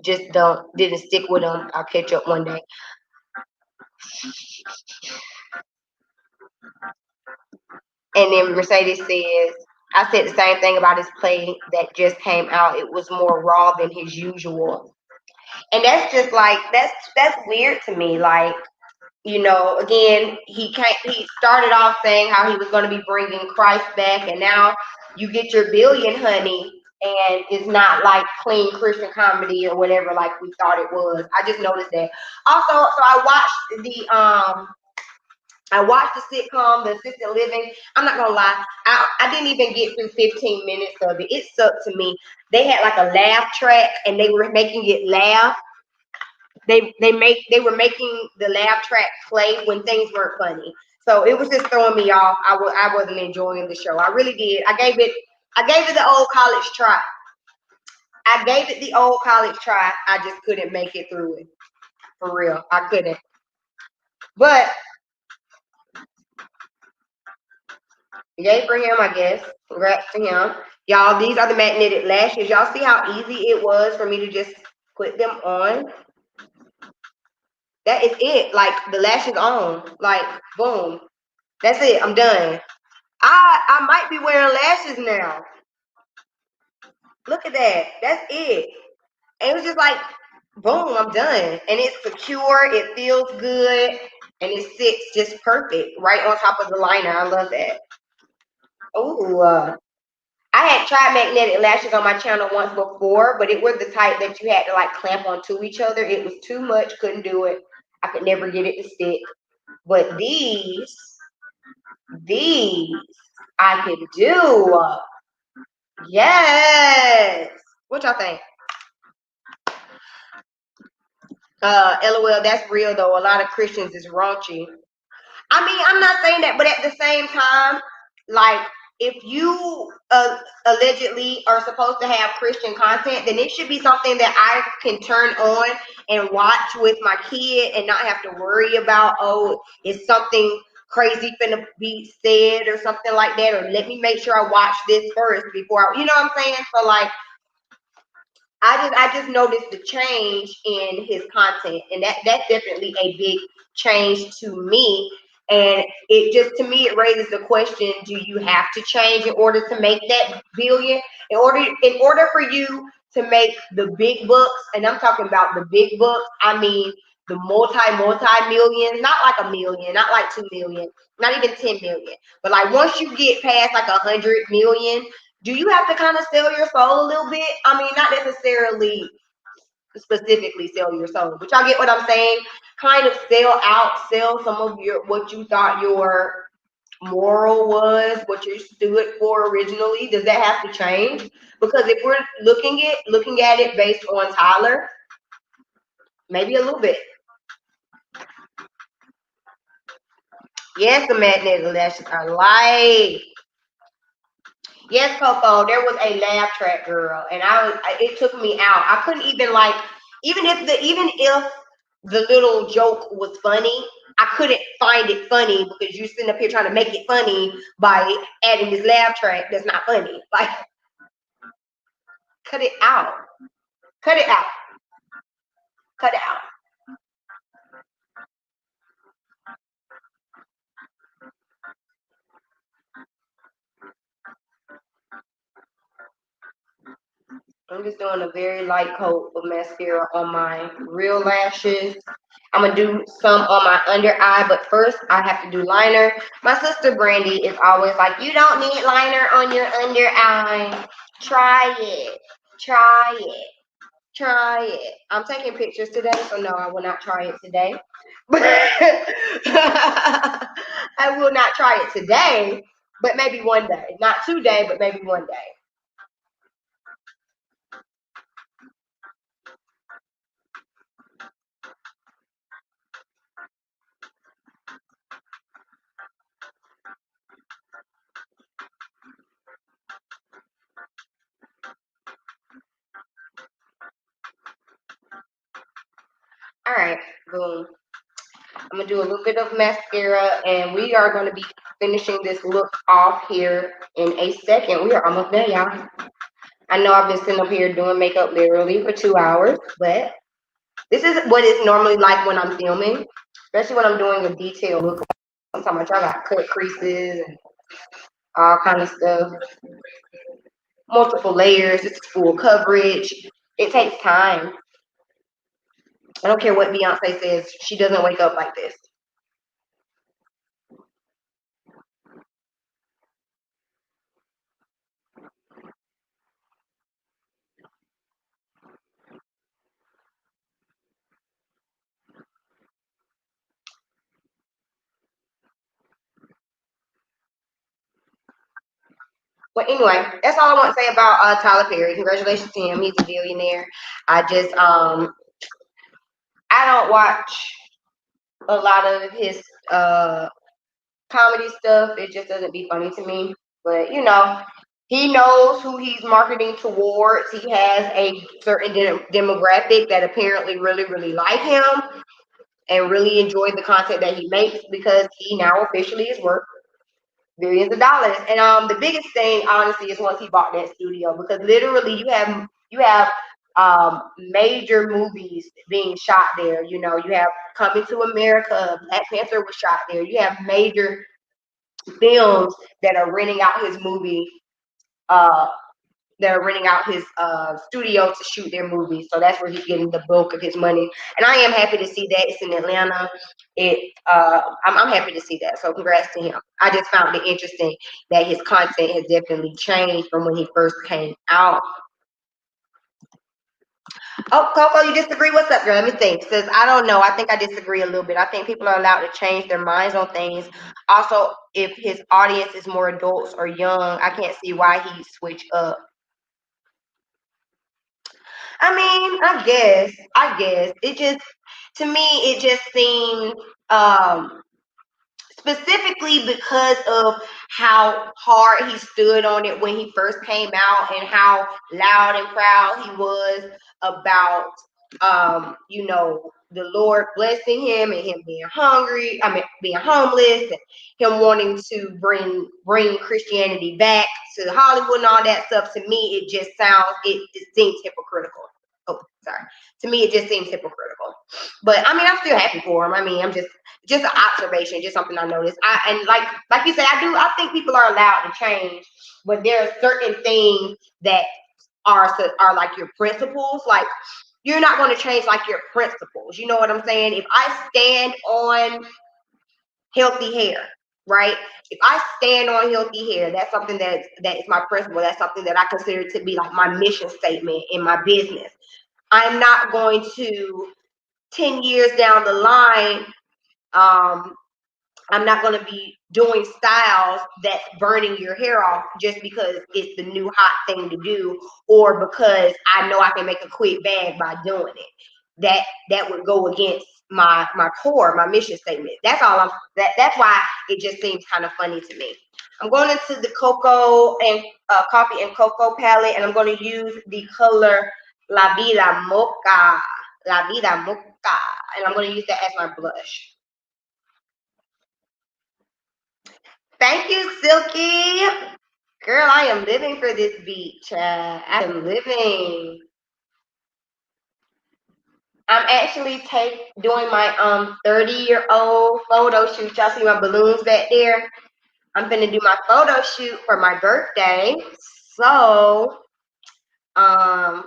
just didn't stick with them. I'll catch up one day. And then Mercedes says, I said the same thing about his play that just came out. It was more raw than his usual. And that's just like, that's weird to me. Like, again, he started off saying how he was going to be bringing Christ back, and now you get your billion, honey, and it's not like clean Christian comedy or whatever like we thought it was. I just noticed that. Also, so I watched the sitcom, The Assisted Living. I'm not gonna lie, I didn't even get through 15 minutes of it. It sucked to me. They had like a laugh track, and they were making it laugh. They were making the laugh track play when things weren't funny. So it was just throwing me off. I wasn't enjoying the show. I really did. I gave it the old college try. I gave it the old college try. I just couldn't make it through it. For real. I couldn't. But yay for him, I guess. Congrats to him. Y'all, these are the magnetic lashes. Y'all see how easy it was for me to just put them on? That is it. Like, the lashes on. Like, boom. That's it. I'm done. I might be wearing lashes now. Look at that. That's it. And it was just like, boom, I'm done. And it's secure. It feels good. And it sits just perfect right on top of the liner. I love that. Oh, I had tried magnetic lashes on my channel once before, but it was the type that you had to like clamp onto each other. It was too much. Couldn't do it. I could never get it to stick. But these I can do. Yes. What y'all think? LOL, that's real though. A lot of Christians is raunchy. I mean, I'm not saying that, but at the same time, like, if you allegedly are supposed to have Christian content, then it should be something that I can turn on and watch with my kid and not have to worry about, oh, is something crazy finna be said or something like that, or let me make sure I watch this first before you know what I'm saying? So like, I just noticed the change in his content, and that's definitely a big change to me. And it just, to me, it raises the question: do you have to change in order to make that billion? In order for you to make the big bucks, and I'm talking about the big bucks, I mean the multi millions, not like a million, not like 2 million, not even 10 million, but like once you get past like 100 million, do you have to kind of sell your soul a little bit? I mean, not necessarily specifically sell your soul, but y'all get what I'm saying? Kind of sell some of your what you thought your moral was, what you stood for originally. Does that have to change? Because if we're looking at it based on Tyler, maybe a little bit. Yes, the magnetic lashes are light. Yes, Coco, there was a laugh track girl, and it took me out. I couldn't even like, even if the little joke was funny, I couldn't find it funny because you're sitting up here trying to make it funny by adding this laugh track that's not funny. Like, cut it out. Cut it out. Cut it out. I'm just doing a very light coat of mascara on my real lashes. I'm gonna do some on my under eye, but first I have to do liner. My sister Brandy is always like, "You don't need liner on your under eye. Try it. Try it. Try it." I'm taking pictures today, so no, I will not try it today. But I will not try it today, but maybe one day. Not today, but maybe one day. All right, boom. I'm gonna do a little bit of mascara, and we are gonna be finishing this look off here in a second. We are almost there, y'all. I know I've been sitting up here doing makeup literally for 2 hours, but this is what it's normally like when I'm filming, especially when I'm doing a detailed look. Sometimes I got cut creases and all kind of stuff, multiple layers. It's full coverage. It takes time. I don't care what Beyonce says. She doesn't wake up like this. But anyway, that's all I want to say about Tyler Perry. Congratulations to him. He's a billionaire. I just I don't watch a lot of his comedy stuff. It just doesn't be funny to me. But he knows who he's marketing towards. He has a certain demographic that apparently really, really like him and really enjoy the content that he makes because he now officially is worth billions of dollars. And the biggest thing, honestly, is once he bought that studio because literally you have major movies being shot there. You have Coming to America, Black Panther was shot there. You have major films that are renting out his movie. Uh, that are renting out his studio to shoot their movies. So that's where he's getting the bulk of his money. And I am happy to see that. It's in Atlanta. I'm happy to see that. So congrats to him. I just found it interesting that his content has definitely changed from when he first came out. Oh, Coco, you disagree? What's up, girl? Let me think. Because I don't know. I think I disagree a little bit. I think people are allowed to change their minds on things. Also, if his audience is more adults or young, I can't see why he switch up. I mean, I guess it just to me it just seemed specifically because of how hard he stood on it when he first came out and how loud and proud he was about the Lord blessing him and him being hungry, I mean being homeless and him wanting to bring Christianity back to Hollywood and all that stuff. To me it seems hypocritical. Oh, sorry. To me, it just seems hypocritical. But I mean, I'm still happy for him. I mean, I'm just an observation, just something I noticed. And like you said, I think people are allowed to change, but there are certain things that are like your principles. Like you're not going to change like your principles. You know what I'm saying? If I stand on healthy hair, right? If I stand on healthy hair, that's something that is my principle. That's something that I consider to be like my mission statement in my business. I'm not going to 10 years down the line, um, I'm not going to be doing styles that's burning your hair off just because it's the new hot thing to do, or because I know I can make a quick bag by doing it. That would go against my core, my mission statement. That's why it just seems kind of funny to me. I'm going into the cocoa and coffee and cocoa palette, and I'm going to use the color La Vida Mocha. La Vida Mocha. And I'm going to use that as my blush. Thank you, Silky. Girl, I am living for this beat, child. I am living. I'm actually doing my 30-year-old photo shoot. Y'all see my balloons back there? I'm gonna do my photo shoot for my birthday. So I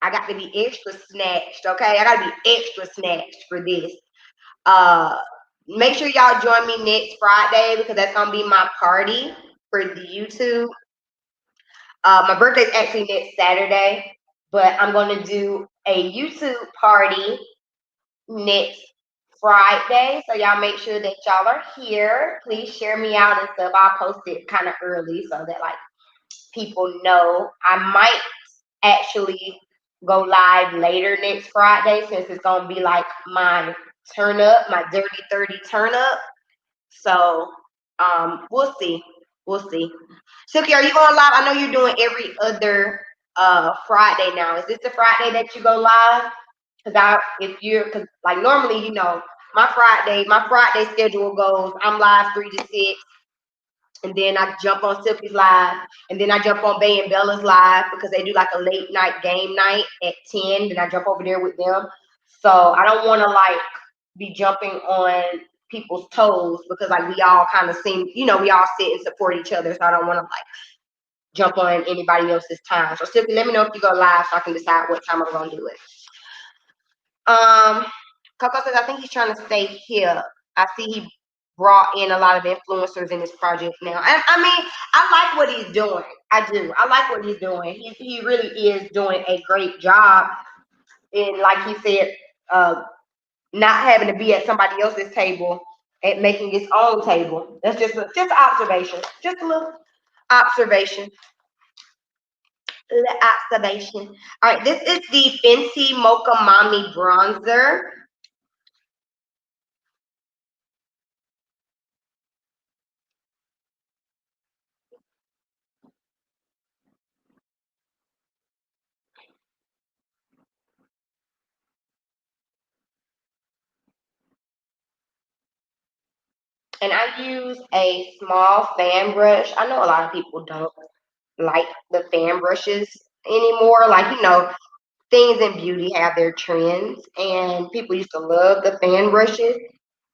got to be extra snatched, okay? I gotta be extra snatched for this. Uh Make sure y'all join me next Friday because that's gonna be my party for the YouTube. My birthday is actually next Saturday, but I'm going to do a YouTube party next Friday. So y'all make sure that y'all are here. Please share me out and stuff. I'll post it kind of early so that like people know. I might actually go live later next Friday since it's going to be like my turn up, my dirty 30 turn up. So we'll see. We'll see. Silky, are you going live? I know you're doing every other Friday now. Is this the Friday that you go live? Because like normally, my Friday schedule goes, I'm live 3 to 6, and then I jump on Silky's live, and then I jump on Bay and Bella's live because they do like a late night game night at 10. Then I jump over there with them. So I don't want to like be jumping on people's toes because like we all kind of we all sit and support each other. So I don't want to like jump on anybody else's time. So Silky, let me know if you go live so I can decide what time I'm gonna do it. Coco says I think he's trying to stay here. I see he brought in a lot of influencers in this project now. I mean, I like what he's doing. I do. I like what he's doing. He really is doing a great job. And like he said, not having to be at somebody else's table and making his own table. That's just an observation. Just a little observation. Little observation. All right, this is the Fenty Mocha Mommy Bronzer. And I use a small fan brush. I know a lot of people don't like the fan brushes anymore. Like, things in beauty have their trends, and people used to love the fan brushes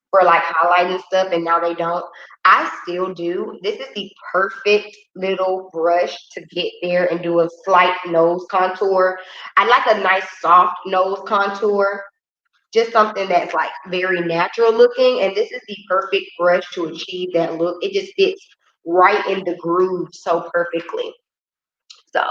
for like highlighting stuff, and now they don't. I still do. This is the perfect little brush to get there and do a slight nose contour. I like a nice soft nose contour, just something that's like very natural looking, and this is the perfect brush to achieve that look. It just fits right in the groove so perfectly. So,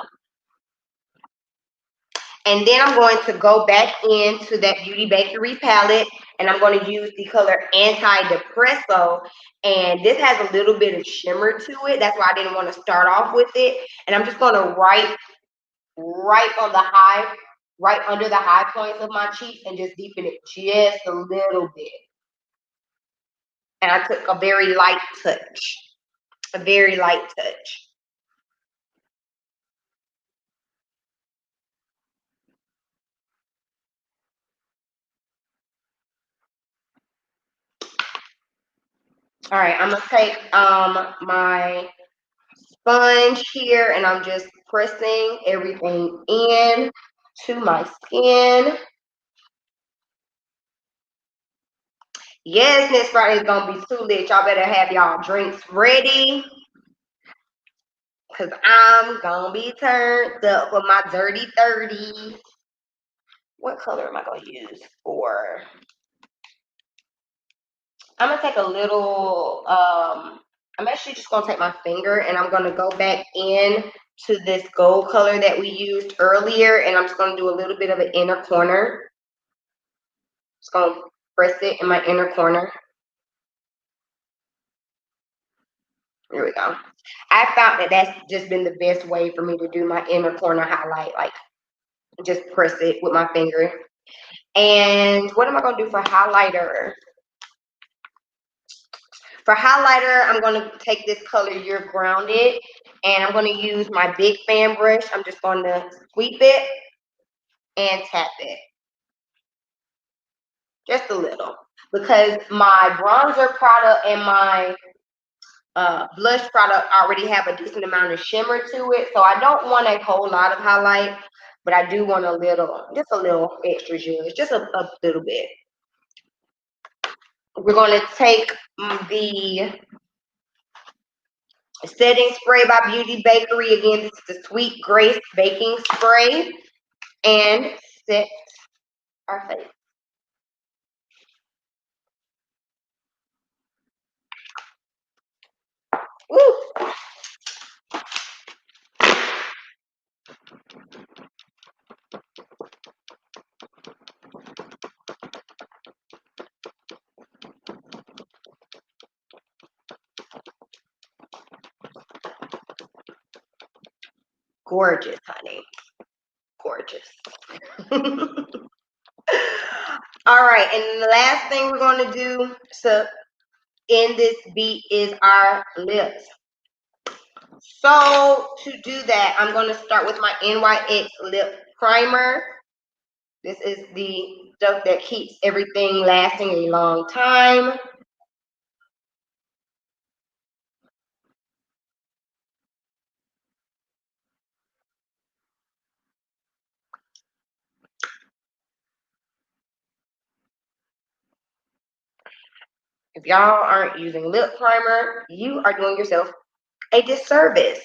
and then I'm going to go back into that Beauty Bakerie palette, and I'm going to use the color Anti-Depresso. And this has a little bit of shimmer to it. That's why I didn't want to start off with it. And I'm just going to right on the high, right under the high points of my cheeks and just deepen it just a little bit. And I took a very light touch, a very light touch. All right, I'm gonna take my sponge here, and I'm just pressing everything in to my skin. Yes, next Friday is gonna be too lit. Y'all better have y'all drinks ready, cause I'm gonna be turned up for my dirty 30. what color am I going to use for? I'm going to take a little, I'm actually just going to take my finger and I'm going to go back in to this gold color that we used earlier, and I'm just going to do a little bit of an inner corner. Just going to press it in my inner corner. There we go. I found that that's just been the best way for me to do my inner corner highlight. Like, just press it with my finger. And what am I going to do for highlighter? For highlighter, I'm going to take this color You're Grounded, and I'm going to use my big fan brush. I'm just going to sweep it and tap it. Just a little. Because my bronzer product and my blush product already have a decent amount of shimmer to it. So I don't want a whole lot of highlight, but I do want a little, just a little extra juice. Just a little bit. We're going to take the setting spray by Beauty Bakerie. Again, this is the Sweet Grace baking spray, and set our face. Woo! Gorgeous, honey. Gorgeous. All right, and the last thing we're going to do to end this beat is our lips. So to do that, I'm going to start with my NYX lip primer. This is the stuff that keeps everything lasting a long time. If y'all aren't using lip primer, you are doing yourself a disservice.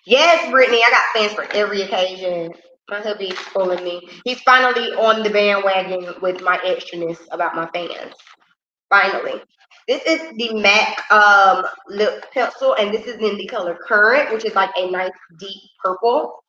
Yes, Brittany, I got fans for every occasion. My hubby's pulling me. He's finally on the bandwagon with my extraness about my fans. Finally. This is the MAC lip pencil, and this is in the color Current, which is like a nice deep purple.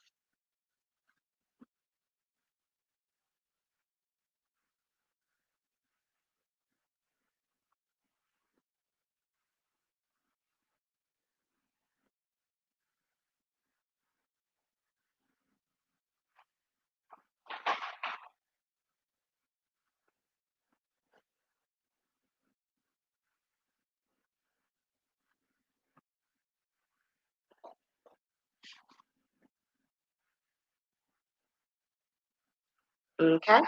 Okay.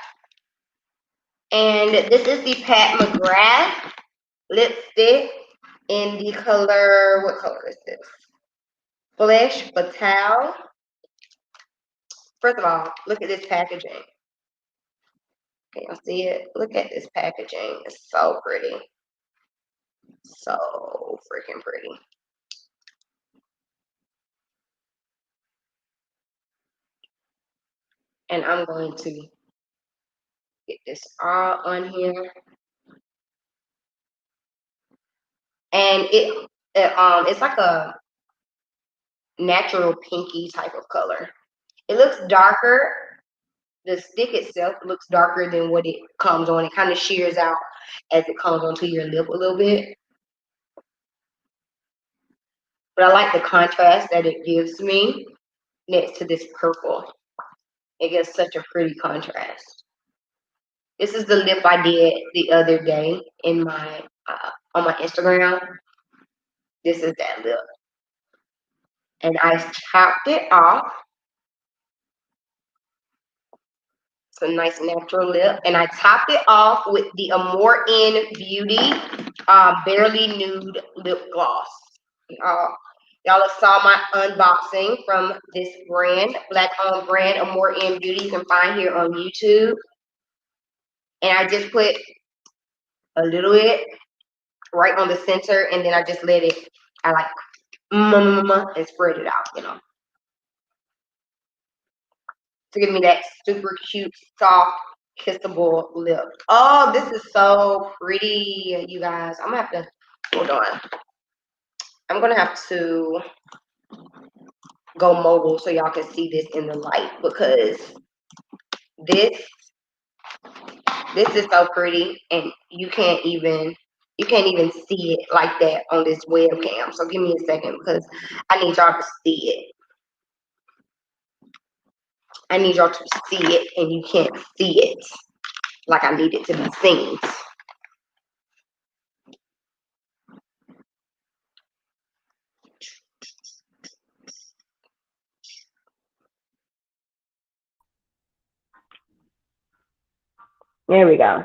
And this is the Pat McGrath lipstick in the color, what color is this? Flesh Batal. First of all, look at this packaging. Can y'all see it? Look at this packaging. It's so pretty. So freaking pretty. And I'm going to get this all on here. And it's like a natural pinky type of color. It looks darker. The stick itself looks darker than what it comes on. It kind of shears out as it comes onto your lip a little bit. But I like the contrast that it gives me next to this purple. It gives such a pretty contrast. This is the lip I did the other day in my on my Instagram. This is that lip. And I chopped it off. It's a nice natural lip. And I topped it off with the Amore In Beauty Barely Nude Lip Gloss. Y'all saw my unboxing from this brand, black-owned brand, Amore In Beauty. You can find here on YouTube. And I just put a little bit right on the center, and then I just let it, I like, and spread it out, you know. to give me that super cute, soft, kissable lip. Oh, this is so pretty, you guys. I'm gonna have to hold on. I'm gonna have to go mobile so y'all can see this in the light because this this is so pretty and you can't even see it like that on this webcam. So give me a second because I need y'all to see it. I need y'all to see it and you can't see it like I need it to be seen. There we go.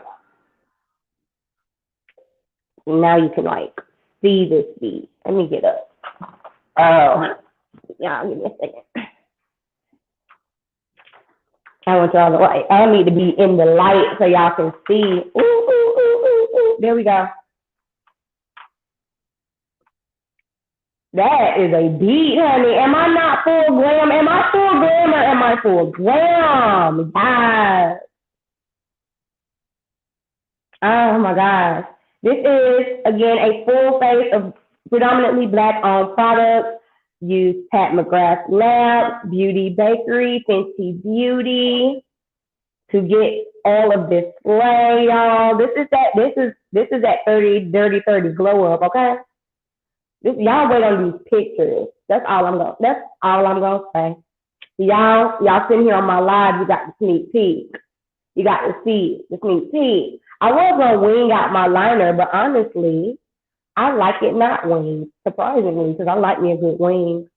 Now you can like see this beat. Let me get up. Oh, yeah, give me a second. I want y'all to like, I need to be in the light so y'all can see. Ooh, ooh, ooh, ooh, ooh. There we go. That is a beat, honey. Am I not full glam? Am I full glam or am I full glam? Yes. Oh my gosh. This is, again, a full face of predominantly black-owned products. Use Pat McGrath Lab, Beauty Bakerie, Fenty Beauty to get all of this slay, y'all. This is that 30, dirty 30 glow up, okay? Y'all wait on these pictures. That's all I'm gonna say. Y'all sitting here on my live, you got the sneak peek. You got to see the sneak peek. I was gonna wing out my liner, but honestly, I like it not winged, surprisingly, because I like me a good wing.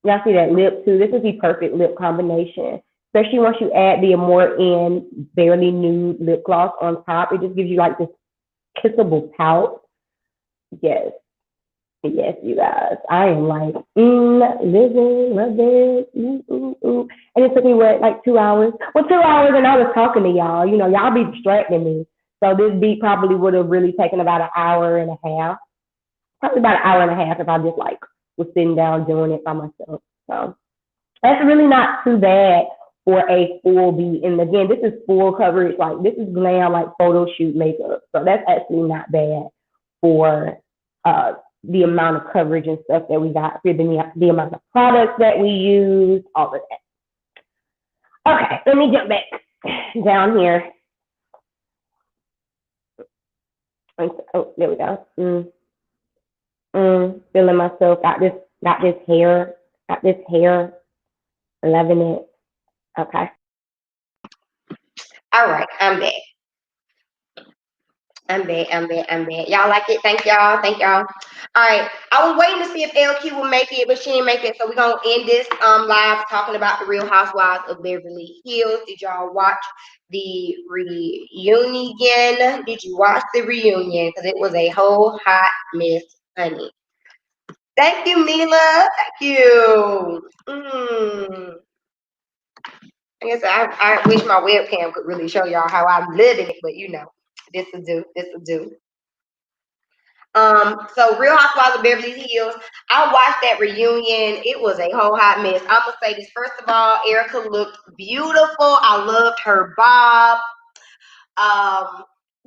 Y'all see that lip too? This is the perfect lip combination, especially once you add the Amore In Barely Nude lip gloss on top. It just gives you like this kissable pout. Yes, yes, you guys. I am like, living, loving, and it took me like 2 hours? Well, 2 hours, and I was talking to y'all. You know, y'all be distracting me. So this beat probably would have really taken about an hour and a half. Probably about an hour and a half if I just like was sitting down doing it by myself. So that's really not too bad for a full beat. And again, this is full coverage. Like this is glam, like photo shoot makeup. So that's actually not bad for the amount of coverage and stuff that we got, for the amount of products that we use, all of that. Okay, let me jump back down here. Oh, there we go. Feeling myself. Got this hair. Loving it. Okay. All right, I'm back. Y'all like it? Thank y'all. All right. I was waiting to see if LQ will make it, but she didn't make it. So we're gonna end this live talking about the Real Housewives of Beverly Hills. Did y'all watch the reunion? Did you watch the reunion? Because it was a whole hot mess, honey. Thank you, Mila. Thank you. I guess I wish my webcam could really show y'all how I'm living it, but you know, this will do. So Real Housewives of Beverly Hills. I watched that reunion. It was a whole hot mess. I'm gonna say this first of all. Erica looked beautiful. I loved her bob.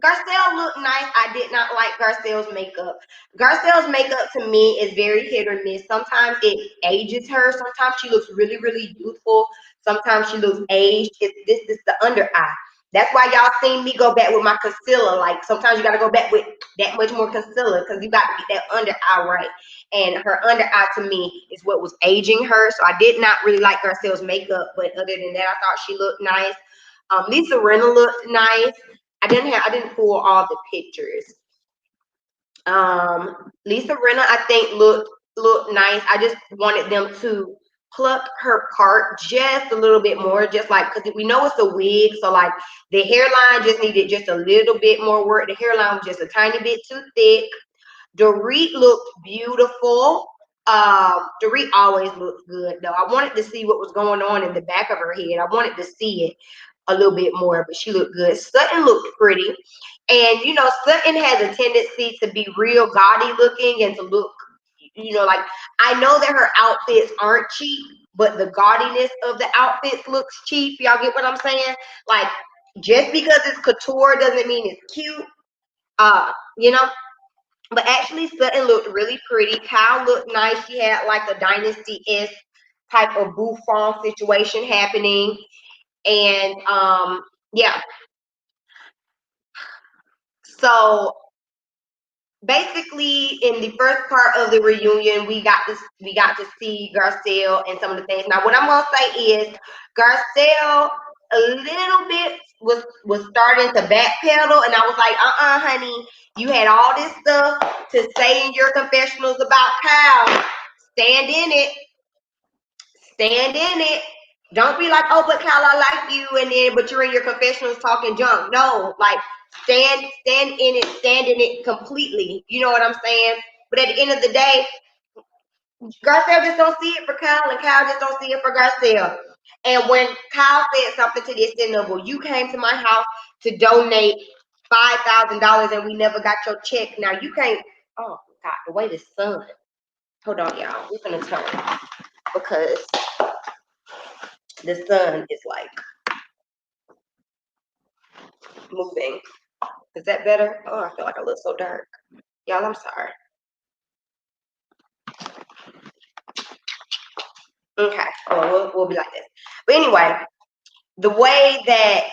Garcelle looked nice. I did not like Garcelle's makeup. Garcelle's makeup to me is very hit or miss. Sometimes it ages her. Sometimes she looks really, really youthful. Sometimes she looks aged. This is the under eye. That's why y'all seen me go back with my concealer. Like sometimes you gotta go back with that much more concealer because you got to get that under eye right. And her under eye to me is what was aging her. So I did not really like Garcelle's makeup, but other than that, I thought she looked nice. Lisa Rinna looked nice. I didn't pull all the pictures. Lisa Rinna, I think looked nice. I just wanted them to pluck her part just a little bit more, just like because we know it's a wig, so like the hairline just needed just a little bit more work. The hairline was just a tiny bit too thick. Dorit looked beautiful. Dorit always looks good though. I wanted to see what was going on in the back of her head. I wanted to see it a little bit more, but she looked good. Sutton looked pretty. And you know, Sutton has a tendency to be real gaudy looking and to look, you know, like I know that her outfits aren't cheap, but the gaudiness of the outfits looks cheap. Y'all get what I'm saying? Like, just because it's couture doesn't mean it's cute. You know, but actually Sutton looked really pretty. Kyle looked nice. She had like a dynasty-esque type of bouffant situation happening. And yeah. So basically in the first part of the reunion we got to see Garcelle and some of the things. Now what I'm gonna say is Garcelle a little bit was starting to backpedal, and I was like, honey, you had all this stuff to say in your confessionals about Kyle. Stand in it. Stand in it. Don't be like, oh, but Kyle, I like you, and then but you're in your confessionals talking junk. No, like stand in it completely. You know what I'm saying? But at the end of the day, Garcelle just don't see it for Kyle, and Kyle just don't see it for Garcelle. And when Kyle said something to the extent of, well, you came to my house to donate $5,000 and we never got your check. Now you can't. Oh God, the way the sun. Hold on, y'all. We're gonna turn because the sun is like moving. Is that better? Oh, I feel like I look so dark. Y'all, I'm sorry. Okay, well, we'll be like this. But anyway, the way that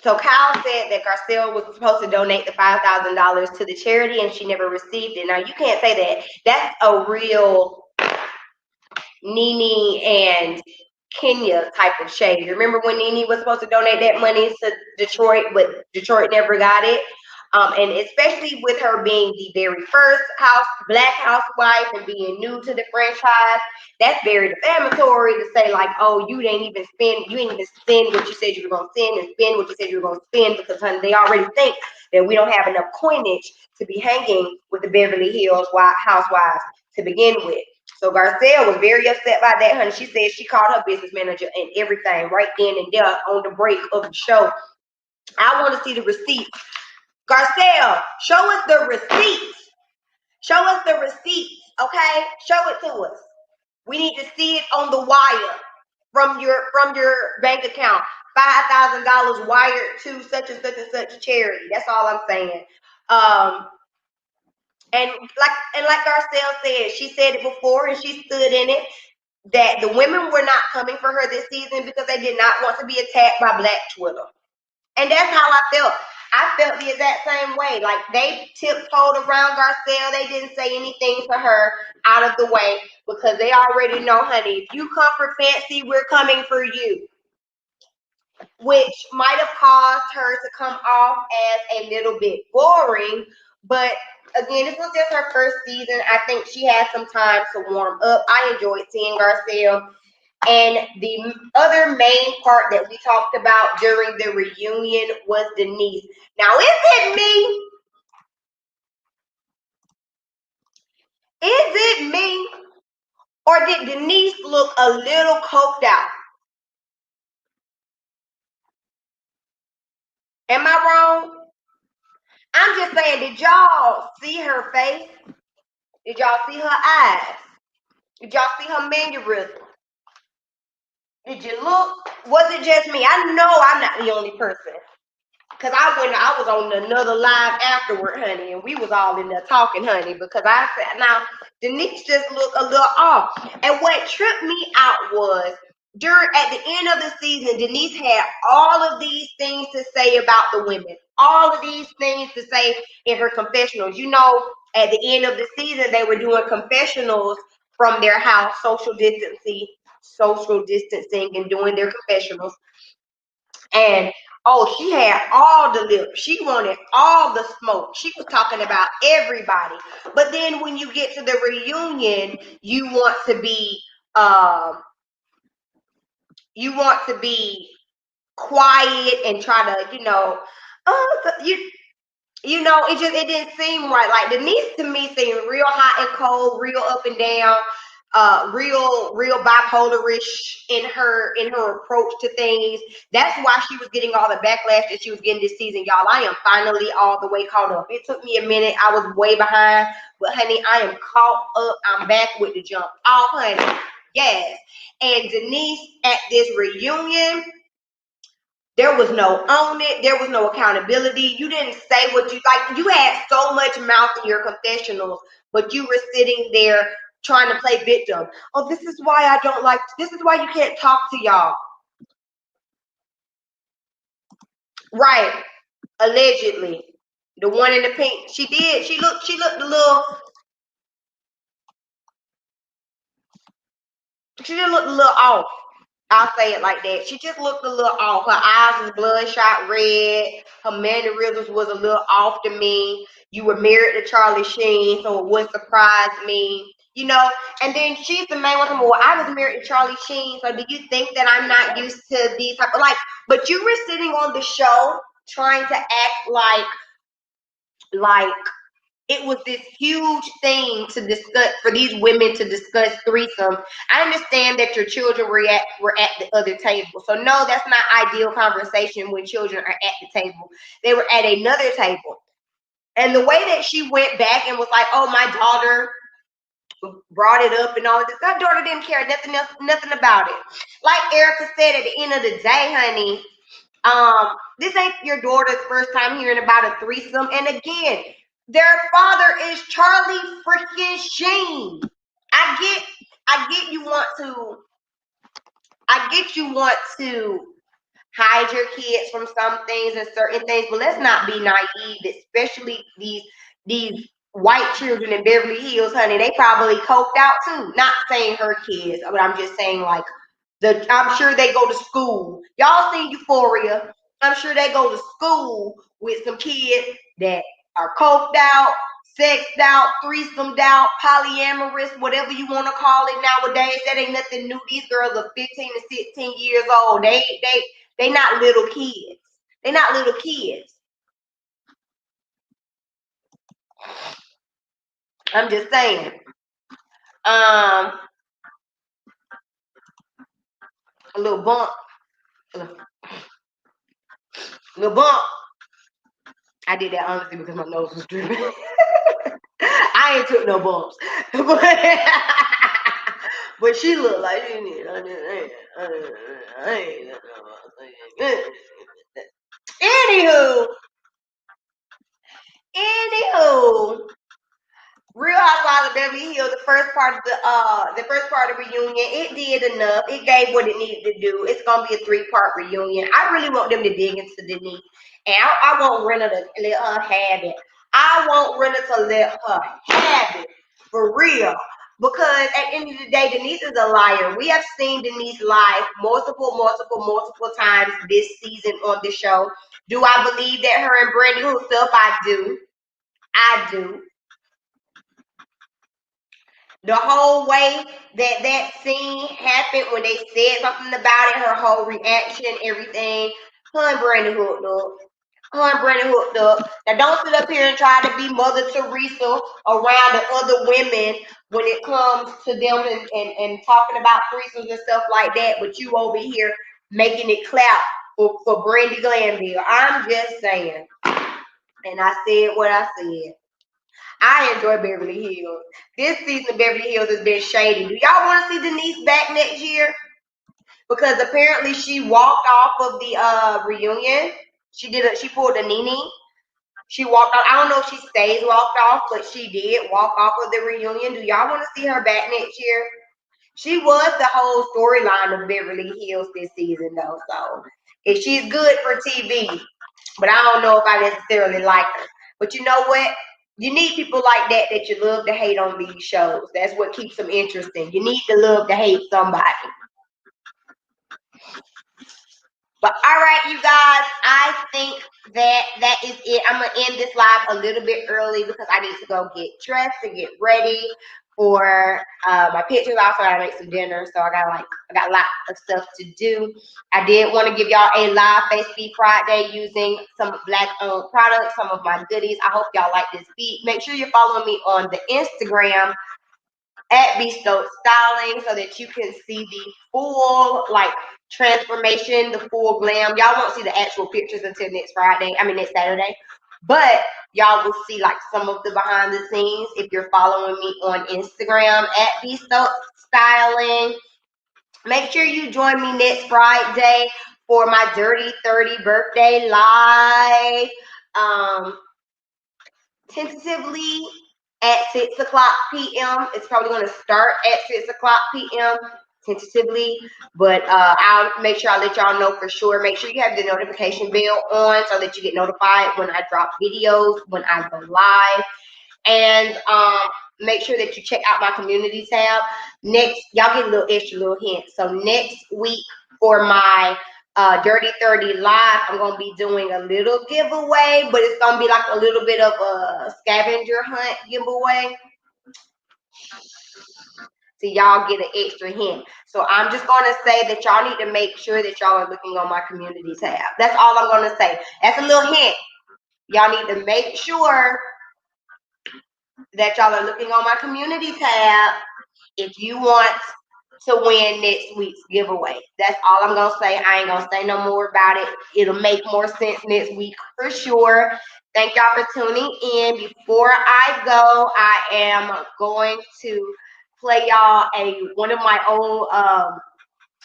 so Kyle said that Garcelle was supposed to donate the $5,000 to the charity and she never received it. Now you can't say that. That's a real Nene and Kenya type of shade. Remember when Nene was supposed to donate that money to Detroit, but Detroit never got it? And especially with her being the very first black housewife and being new to the franchise, that's very defamatory to say like, oh, you ain't even spend what you said you were gonna spend and spend what you said you were gonna spend, because honey, they already think that we don't have enough coinage to be hanging with the Beverly Hills housewives to begin with. So Garcelle was very upset by that, honey. She said she called her business manager and everything right then and there on the break of the show. I want to see the receipts. Garcelle, show us the receipts. Show us the receipts, okay? Show it to us. We need to see it on the wire from your bank account. $5,000 wired to such and such and such charity. That's all I'm saying. And like Garcelle said, she said it before and she stood in it, that the women were not coming for her this season because they did not want to be attacked by Black Twitter. And that's how I felt. I felt the exact same way. Like they tiptoed around Garcelle. They didn't say anything to her out of the way because they already know, honey, if you come for Fancy, we're coming for you. Which might have caused her to come off as a little bit boring. But again, this was just her first season. I think she had some time to warm up. I enjoyed seeing Garcelle. And the other main part that we talked about during the reunion was Denise. Now, is it me? Is it me? Or did Denise look a little coked out? Am I wrong? I'm just saying, did y'all see her face? Did y'all see her eyes? Did y'all see her mannerism? Did you look? Was it just me? I know I'm not the only person. Because I was on another live afterward, honey, and we was all in there talking, honey, because I said, now, Denise just looked a little off. And what tripped me out was, at the end of the season, Denise had all of these things to say about the women. All of these things to say in her confessionals. You know, at the end of the season, they were doing confessionals from their house, social distancing and doing their confessionals. And she had all the lips. She wanted all the smoke. She was talking about everybody. But then when you get to the reunion, you want to be quiet and try to, it didn't seem right. Like Denise to me seemed real hot and cold, real up and down, real bipolarish in her approach to things. That's why she was getting all the backlash that she was getting this season, y'all. I am finally all the way caught up. It took me a minute. I was way behind, But honey, I am caught up. I'm back with the jump off, honey. Yes. And Denise at this reunion, there was no own it. There was no accountability. You didn't say what you like. You had so much mouth in your confessionals, but you were sitting there trying to play victim. Oh, this is why I don't like. This is why you can't talk to y'all. Right. Allegedly, the one in the pink. She did. She looked. She looked a little. She just looked a little off. I'll say it like that. She just looked a little off. Her eyes was bloodshot red. Her mannerisms was a little off to me. You were married to Charlie Sheen, so it wouldn't surprise me. You know, and then she's the main one. Well, I was married to Charlie Sheen, so do you think that I'm not used to these type of like? But you were sitting on the show trying to act like it was this huge thing to discuss for these women to discuss threesomes. I understand that your children were at the other table. So no, that's not ideal conversation when children are at the table. They were at another table. And the way that she went back and was like, oh, my daughter brought it up and all of this. My daughter didn't care nothing about it. Like Erica said, at the end of the day, honey, this ain't your daughter's first time hearing about a threesome. And again, their father is Charlie freaking Sheen. I get you want to hide your kids from some things and certain things, but let's not be naive, especially these white children in Beverly Hills, honey. They probably coked out too. Not saying her kids, but I'm just saying like I'm sure they go to school. Y'all seen Euphoria. I'm sure they go to school with some kids that are coked out, sexed out, threesomed out, polyamorous, whatever you want to call it nowadays. That ain't nothing new. These girls are 15 to 16 years old. They not little kids. They not little kids. I'm just saying. A little bump. A little bump. I did that honestly because my nose was dripping. I ain't took no bumps. But she looked like she need. Anywho, anywho, Real Housewives of Beverly Hills, the first part of the reunion, it did enough. It gave what it needed to do. It's gonna be a 3-part reunion. I really want them to dig into Denise, and I want Renna to let her have it. I want Renna to let her have it for real. Because at the end of the day, Denise is a liar. We have seen Denise lie multiple times this season on the show. Do I believe that her and Brandy hooked up? I do. I do. The whole way that scene happened when they said something about it, her whole reaction, everything, her and Brandon hooked up. Now don't sit up here and try to be Mother Teresa around the other women when it comes to them and talking about threesomes and stuff like that, but you over here making it clap for Brandy Glanville. I'm just saying. And I said what I said. I enjoy Beverly Hills. This season of Beverly Hills has been shady. Do y'all want to see Denise back next year? Because apparently she walked off of the reunion. She pulled a Nene. She walked off. I don't know if she stays walked off, but she did walk off of the reunion. Do y'all want to see her back next year? She was the whole storyline of Beverly Hills this season, though. So if she's good for TV, but I don't know if I necessarily like her. But you know what? You need people like that you love to hate on these shows. That's what keeps them interesting. You need to love to hate somebody. But all right, you guys, I think that is it. I'm gonna end this live a little bit early because I need to go get dressed and get ready for my pictures. Also, I gotta make some dinner, so I got a lot of stuff to do. I did want to give y'all a live Face Beat Friday using some Black-owned products, some of my goodies. I hope y'all like this beat. Make sure you're following me on the Instagram at Bestowed Styling so that you can see the full transformation, the full glam. Y'all won't see the actual pictures until next Saturday. But y'all will see like some of the behind the scenes if you're following me on Instagram at Be So Styling. Make sure you join me next Friday for my Dirty 30 birthday live. Tentatively at 6 o'clock p.m. It's probably going to start at 6 o'clock p.m. tentatively, but I'll make sure I let y'all know for sure. Make sure you have the notification bell on so that you get notified when I drop videos, when I go live. And make sure that you check out my community tab. Next, y'all get a little extra little hint. So next week for my Dirty 30 live, I'm going to be doing a little giveaway, but it's going to be like a little bit of a scavenger hunt giveaway. So y'all get an extra hint. So I'm just going to say that y'all need to make sure that y'all are looking on my community tab. That's all I'm going to say. That's a little hint. Y'all need to make sure that y'all are looking on my community tab if you want to win next week's giveaway. That's all I'm going to say. I ain't going to say no more about it. It'll make more sense next week for sure. Thank y'all for tuning in. Before I go, I am going to play y'all one of my old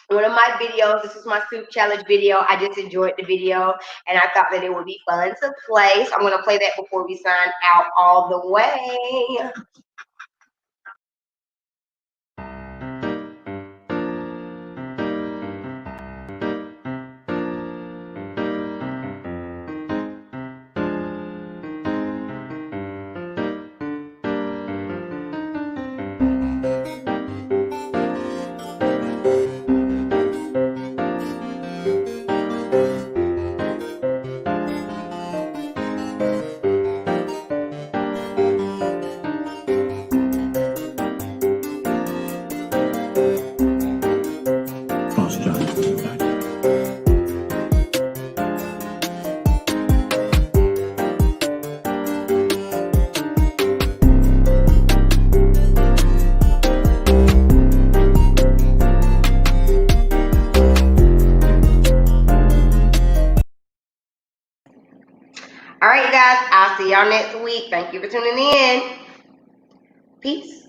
one of my videos. This is my soup challenge video. I just enjoyed the video and I thought that it would be fun to play. So I'm going to play that before we sign out all the way. All right, guys. I'll see y'all next week. Thank you for tuning in. Peace.